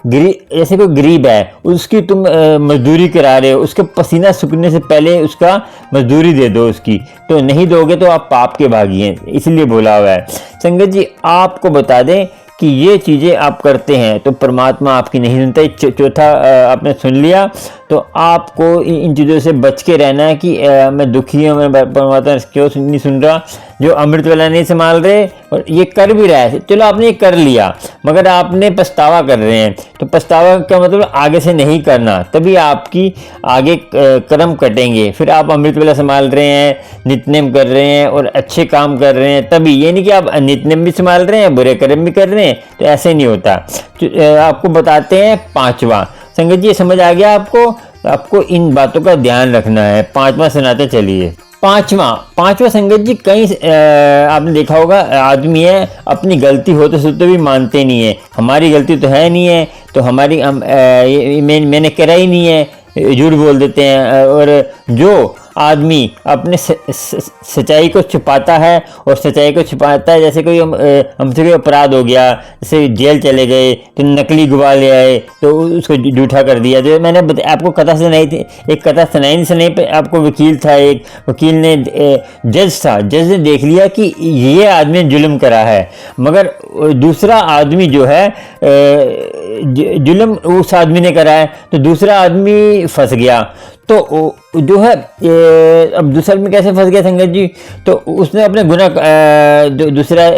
जैसे कोई गरीब है उसकी तुम मजदूरी करा रहे हो, उसके पसीना सूखने से पहले उसका मजदूरी दे दो उसकी, तो नहीं दोगे तो आप पाप के भागी हैं, इसलिए बोला हुआ है। संगत जी आपको बता दें कि ये चीज़ें आप करते हैं तो परमात्मा आपकी नहीं सुनता। चौथा आपने सुन लिया, तो आपको इन चीज़ों से बच के रहना है कि मैं दुखी हूँ, मैं परमात्मा क्यों नहीं सुन रहा। जो अमृत वाला नहीं संभाल रहे और ये कर भी रहा है, चलो आपने ये कर लिया मगर आपने पछतावा कर रहे हैं, तो पछतावा का मतलब आगे से नहीं करना, तभी आपकी आगे कर्म कटेंगे। फिर आप अमृत वाला संभाल रहे हैं, नित्यनेम कर रहे हैं और अच्छे काम कर रहे हैं, तभी ये नहीं कि आप नित्यनेम भी संभाल रहे हैं बुरे कर्म भी कर रहे हैं, तो ऐसे नहीं होता। तो आपको बताते हैं पांचवा। संगत जी समझ आ गया आपको इन बातों का ध्यान रखना है। पांचवा सुनाते चलिए। पांचवा संगत जी, कई आपने देखा होगा आदमी है अपनी गलती होते सोते भी मानते नहीं है, हमारी गलती तो है नहीं है, तो हमारी मैंने करा ही नहीं है, झूठ बोल देते हैं। और जो आदमी अपने सच्चाई को छुपाता है और सच्चाई को छुपाता है, जैसे कोई हमसे कोई अपराध हो गया, जैसे जेल चले गए तो नकली गवाह ले आए तो उसको झूठा कर दिया। जो मैंने आपको कथा सुनाई थी, एक कथा सुनाई पे आपको वकील था, एक वकील ने जज ने देख लिया कि ये आदमी जुल्म करा है, मगर दूसरा आदमी जो है जुल्म उस आदमी ने करा है, तो दूसरा आदमी फंस गया। तो जो है अब दूसरा आदमी कैसे फंस गया संगत जी, तो उसने अपने गुनाह दूसरा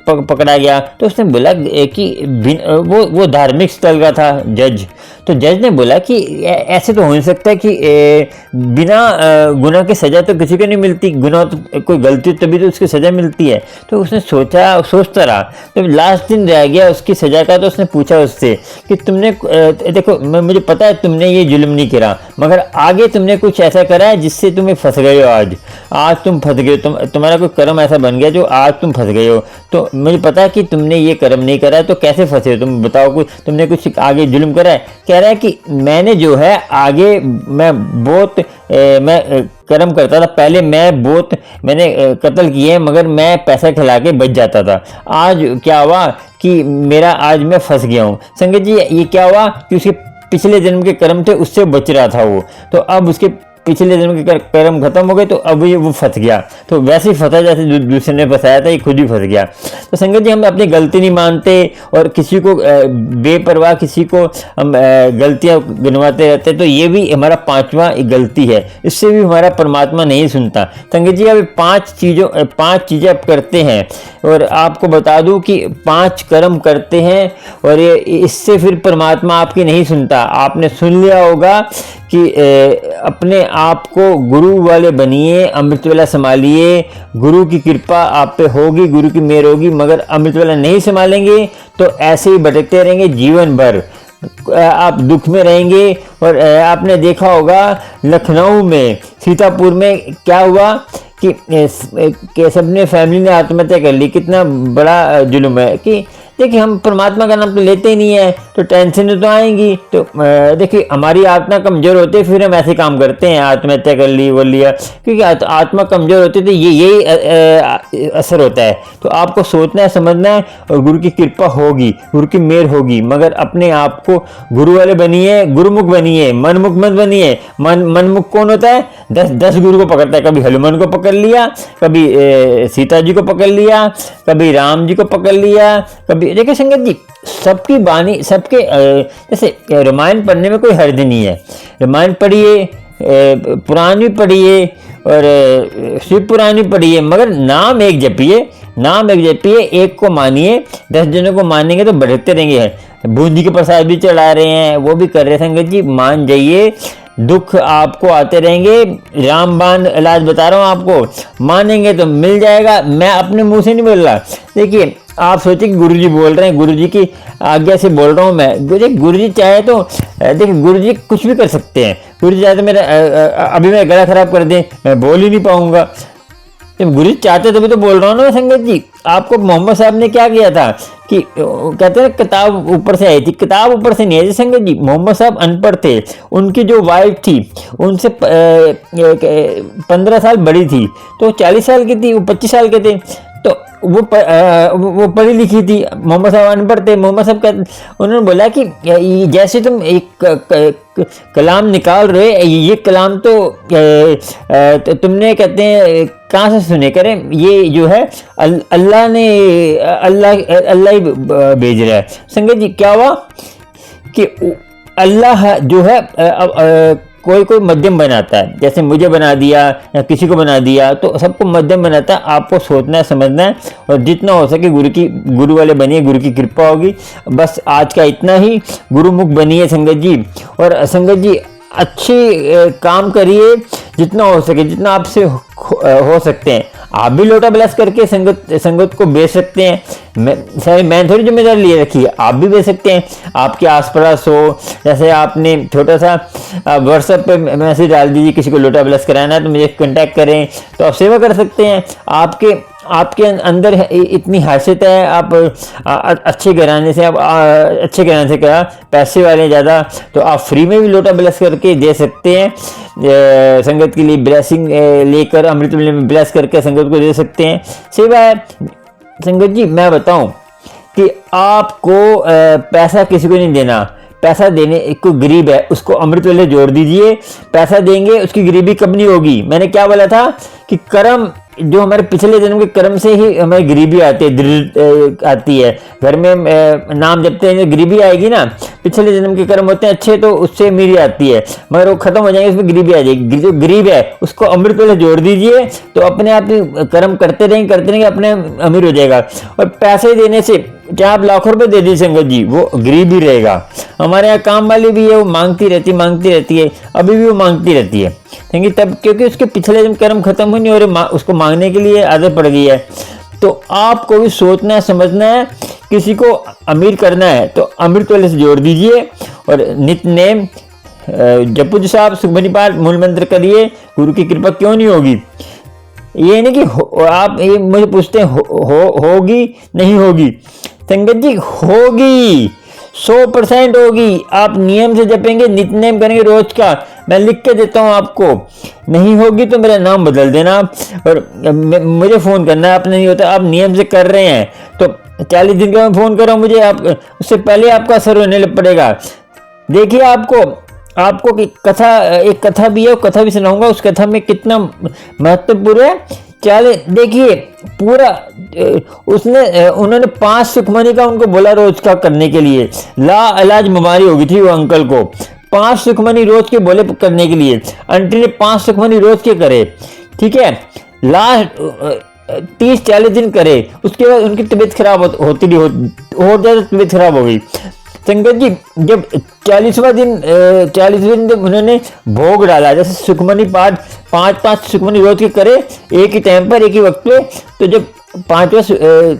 पकड़ा गया, तो उसने बोला कि वो धार्मिक स्थल का था जज, तो जज ने बोला कि ऐसे तो हो नहीं सकता कि बिना गुनाह की सज़ा तो किसी को नहीं मिलती, गुनाह तो कोई गलती तभी तो उसकी सज़ा मिलती है। तो उसने सोचता रहा, तो लास्ट दिन रह गया उसकी सज़ा का, तो उसने पूछा उससे कि तुमने देखो मुझे पता है तुमने ये जुल्म नहीं करा, मगर आगे तुमने कुछ ऐसा करा है जिससे तुम फंस गए हो, आज तुम फंस गए हो, तुम्हारा कोई कर्म ऐसा बन गया जो आज तुम फंस गए हो, तो मुझे पता है कि तुमने ये कर्म नहीं करा है, तो कैसे फंसे हो तुम बताओ, कुछ तुमने कुछ आगे जुल्म करा है। कह रहा है कि मैंने जो है आगे मैं बहुत मैं कर्म करता था, पहले मैंने कत्ल किए मगर मैं पैसा खिला के बच जाता था, आज क्या हुआ कि आज मैं फंस गया हूँ। संगत जी ये क्या हुआ कि उसके पिछले जन्म के कर्म थे उससे बच रहा था वो, तो अब उसके पिछले जन्म के कर्म खत्म हो गए, तो अब ये वो फंस गया, तो वैसे ही फंसा जैसे दूसरे ने फंसाया था, ये खुद ही फंस गया। तो संगत जी हम अपनी गलती नहीं मानते और किसी को बेपरवाह किसी को हम गलतियां गिनवाते रहते, तो ये भी हमारा पांचवा गलती है, इससे भी हमारा परमात्मा नहीं सुनता। संगत जी अब पांच चीज़ें आप करते हैं, और आपको बता दूं कि 5 कर्म करते हैं और ये इससे फिर परमात्मा आपकी नहीं सुनता। आपने सुन लिया होगा कि अपने आप को गुरु वाले बनिए, अमृत वाला संभालिए, गुरु की कृपा आप पे होगी, गुरु की मेहर होगी, मगर अमृत वाला नहीं संभालेंगे तो ऐसे ही भटकते रहेंगे जीवन भर, आप दुख में रहेंगे। और आपने देखा होगा लखनऊ में सीतापुर में क्या हुआ कि सबने फैमिली ने आत्महत्या कर ली, कितना बड़ा जुल्म है कि देखिए हम परमात्मा का नाम तो लेते ही नहीं है तो टेंशन तो आएंगी। तो देखिए हमारी आत्मा कमज़ोर होती है फिर हम ऐसे काम करते हैं, आत्महत्या कर ली वो लिया, क्योंकि आत्मा कमज़ोर होती है तो यही असर होता है। तो आपको सोचना है, समझना है और गुरु की कृपा होगी, गुरु की मेहर होगी, मगर अपने आप को गुरु वाले बनिए, गुरुमुख बनिए, मनमुख मत बनिए। मनमुख कौन होता है? 10 गुरु को पकड़ता है, कभी हनुमान को पकड़ लिया, कभी सीता जी को पकड़ लिया, कभी राम जी को पकड़ लिया, कभी देखिए संगत जी सबकी बानी सबके जैसे रामायण पढ़ने में कोई हर्ज नहीं है, रामायण पढ़िए, पुराण भी पढ़िए और शिव पुराण भी पढ़िए, मगर नाम एक जपिए, नाम एक जपिए, एक को मानिए। 10 जनों को मानेंगे तो बढ़ते रहेंगे। बूंदी के प्रसाद भी चढ़ा रहे हैं, वो भी कर रहे हैं संगत जी, मान जाइए, दुख आपको आते रहेंगे। रामबाण इलाज बता रहा हूँ आपको, मानेंगे तो मिल जाएगा। मैं अपने मुंह से नहीं बोल रहा। देखिए आप सोचिए कि गुरुजी बोल रहे हैं, गुरुजी की आज्ञा से बोल रहा हूँ मैं। गुरुजी चाहे तो देखिए गुरुजी कुछ भी कर सकते हैं। गुरुजी चाहे तो मेरा अभी मेरा गला खराब कर दें, मैं बोल ही नहीं पाऊंगा। जब गुरुजी चाहते तभी तो बोल रहा हूँ ना संगत जी। आपको मोहम्मद साहब ने क्या किया था कि कहते हैं किताब ऊपर से आई थी, किताब ऊपर से नहीं आई थी संगत जी। मोहम्मद साहब अनपढ़ थे, उनकी जो वाइफ थी उनसे 15 साल बड़ी थी, तो 40 साल की थी, वो 25 साल के थे, तो वो पढ़ी लिखी थी। मोहम्मद साहब अनपढ़ थे। मोहम्मद साहब उन्होंने बोला कि जैसे तुम एक कलाम निकाल रहे, ये कलाम तो तुमने कहते हैं कहाँ से सुने करें, ये जो है अल्लाह ने अल्लाह ही भेज रहा है। संगत जी क्या हुआ कि अल्लाह जो है कोई मध्यम बनाता है, जैसे मुझे बना दिया या किसी को बना दिया, तो सबको मध्यम बनाता है। आपको सोचना है, समझना है और जितना हो सके गुरु वाले बनिए, गुरु की कृपा होगी। बस आज का इतना ही, गुरुमुख बनिए संगत जी। और संगत जी अच्छी काम करिए जितना हो सके, जितना आपसे हो सकते हैं। आप भी लोटा ब्लस करके संगत को बेच सकते हैं। मैं थोड़ी जिम्मेदारी लिए रखी है, आप भी बेच सकते हैं। आपके आस पड़ोस हो, जैसे आपने छोटा सा व्हाट्सएप पे मैसेज डाल दीजिए, किसी को लोटा ब्लस कराना है तो मुझे कांटेक्ट करें, तो आप सेवा कर सकते हैं। आपके अंदर इतनी हैसियत है, आप अच्छे घराने से, आप अच्छे घराने से क्या पैसे वाले ज़्यादा, तो आप फ्री में भी लोटा ब्लेस करके दे सकते हैं। संगत के लिए ब्लेसिंग लेकर अमृत में ब्लेस करके संगत को दे सकते हैं। सेवा है संगत जी। मैं बताऊं कि आपको पैसा किसी को नहीं देना। पैसा देने को गरीब है उसको अमृत वाले जोड़ दीजिए, पैसा देंगे उसकी गरीबी कब नहीं होगी। मैंने क्या बोला था कि कर्म जो हमारे पिछले जन्म के कर्म से ही हमें गरीबी आती है। घर में नाम जपते हैं, गरीबी आएगी ना, पिछले जन्म के कर्म होते हैं अच्छे तो उससे अमीरी आती है, मगर वो खत्म हो जाएंगे, उसमें गरीबी आ जाएगी। जो गरीब है उसको अमृत वाले जोड़ दीजिए, तो अपने आप ही कर्म करते रहेंगे, अपने अमीर हो जाएगा। और पैसे देने से चाहे आप लाखों रुपए दे दीजिए संगत जी, वो गरीब ही रहेगा। हमारे यहाँ काम वाली भी है, वो मांगती रहती है, अभी भी वो मांगती रहती है, तब क्योंकि उसके पिछले जन्म कर्म खत्म हो नहीं हो रहे, उसको मांगने के लिए आदत पड़ गई है। तो आपको भी सोचना है, समझना है, किसी को अमीर करना है तो अमृत वाले से जोड़ दीजिए और नित्य नेम जपुजी साहब सुखमनी पाठ मूल मंत्र करिए, गुरु की कृपा क्यों नहीं होगी। ये नहीं कि आप ये मुझे पूछते हैं होगी नहीं होगी। संगत जी होगी, 100% होगी। आप नियम से जपेंगे, नित्य नेम करेंगे रोज का, मैं लिख के देता हूँ आपको। नहीं होगी तो मेरा नाम बदल देना और मुझे फ़ोन करना। आप नहीं होता, आप नियम से कर रहे हैं तो 40 दिन का मैं फ़ोन कर रहा हूँ, मुझे आप उससे पहले आपका असर होने पड़ेगा। देखिए आपको कि एक कथा भी है, कथा भी सुनाऊंगा। उस कथा में कितना महत्वपूर्ण है, चले देखिए पूरा। उन्होंने 5 सुखमनी का उनको बोला रोज का करने के लिए। ला इलाज बीमारी हो गई थी वो अंकल को, 5 सुखमनी रोज के बोले करने के लिए। आंटी ने 5 सुखमनी रोज के करे, ठीक है। लास्ट 30-40 दिन करे, उसके बाद उनकी तबीयत खराब होती रही, और ज़्यादा तबीयत खराब हो गई। संगत जी जब 40वें दिन जब उन्होंने भोग डाला, जैसे सुखमनी पाठ 5-5 सुखमनी रोज के करे एक ही टाइम पर, एक ही वक्त पे, तो जब 5वां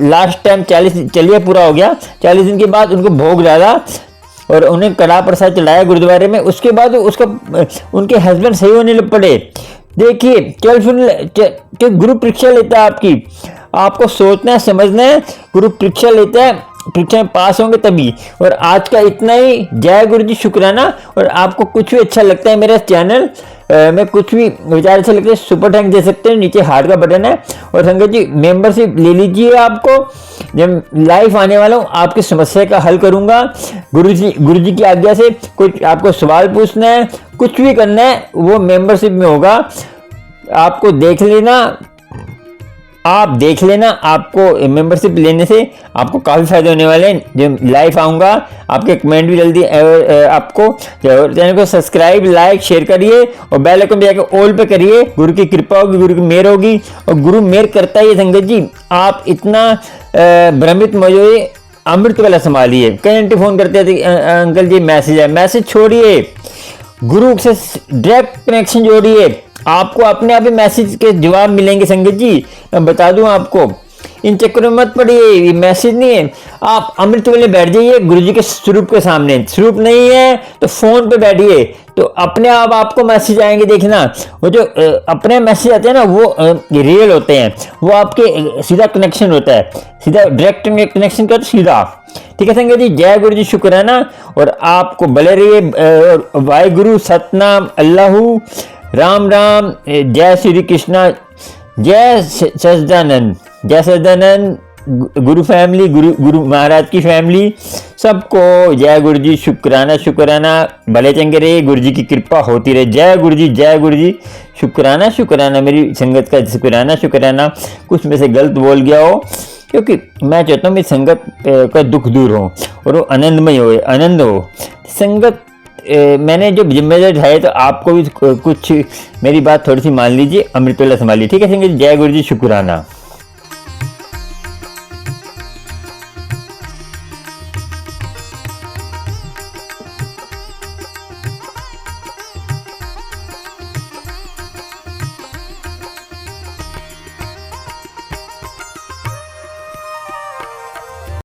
लास्ट टाइम 40 चलिए पूरा हो गया, 40 दिन के बाद उनको भोग डाला और उन्हें कड़ा प्रसाद चढ़ाया गुरुद्वारे में। उसके बाद उनके हस्बैंड सही होने लग पड़े। देखिए गुरु परीक्षा लेता है आपकी, आपको सोचना है, समझना है। गुरु परीक्षा लेता है, परीक्षा में पास होंगे तभी। और आज का इतना ही। जय गुरु जी, शुक्राना। और आपको कुछ भी अच्छा लगता है मेरा चैनल में कुछ भी विचार अच्छे लगते हैं, सुपर थैंक दे सकते हैं, नीचे हार्ट का बटन है। और संगत जी मेंबरशिप ले लीजिए, आपको जब लाइव आने वाला हूँ आपकी समस्या का हल करूंगा गुरु जी की आज्ञा से। कुछ आपको सवाल पूछना है, कुछ भी करना है, वो मेंबरशिप में होगा। आपको देख लेना, आप देख लेना। आपको मेंबरशिप लेने से आपको काफ़ी फायदे होने वाले हैं। जब लाइव आऊँगा आपके कमेंट भी जल्दी आपको। चैनल को सब्सक्राइब, लाइक, शेयर करिए और बेल आइकन पे जाकर ऑल पे करिए। गुरु की कृपा होगी, गुरु की मेहर होगी। और गुरु मेहर करता ही है संगत जी। आप इतना भ्रमित मत होइए, अमृत वाला संभालिए। कई घंटे फ़ोन करते थे, अंकल जी मैसेज है, मैसेज छोड़िए, गुरु से डायरेक्ट कनेक्शन जोड़िए, आपको अपने आप ही मैसेज के जवाब मिलेंगे संगत जी। मैं बता दूं आपको, इन चक्करों में मत पड़िए, ये मैसेज नहीं है। आप अमृत वेले बैठ जाइए गुरु जी के स्वरूप के सामने। स्वरूप नहीं है तो फोन पे बैठिए, तो अपने आप आपको मैसेज आएंगे। देखना वो जो अपने मैसेज आते हैं ना, वो रियल होते हैं, वो आपके सीधा कनेक्शन होता है, सीधा डायरेक्ट कनेक्शन का सीधा। ठीक है संगत जी, जय गुरु जी, शुक्राना। और आपको भले रहिए। वाहिगुरु, सतनाम, अल्लाहू, राम राम, जय श्री कृष्णा, जय सच्चिदानंद, जय सच्चिदानंद। गुरु फैमिली, गुरु महाराज की फैमिली, सबको जय गुरु जी, शुक्राना शुक्राना। भले चंगे रहे, गुरु जी की कृपा होती रहे। जय गुरु जी, जय गुरु जी, शुक्राना शुक्राना। मेरी संगत का शुक्राना शुक्राना। कुछ में से गलत बोल गया हो, क्योंकि मैं चाहता हूँ मेरी संगत का दुख दूर हो और वो आनंदमय हो, आनंद हो। संगत मैंने जो जिम्मेदारी उठाई, तो आपको भी कुछ मेरी बात थोड़ी सी मान लीजिए, अमृत वेला संभालिए। ठीक है संगत, जय गुरु जी, शुक्राना।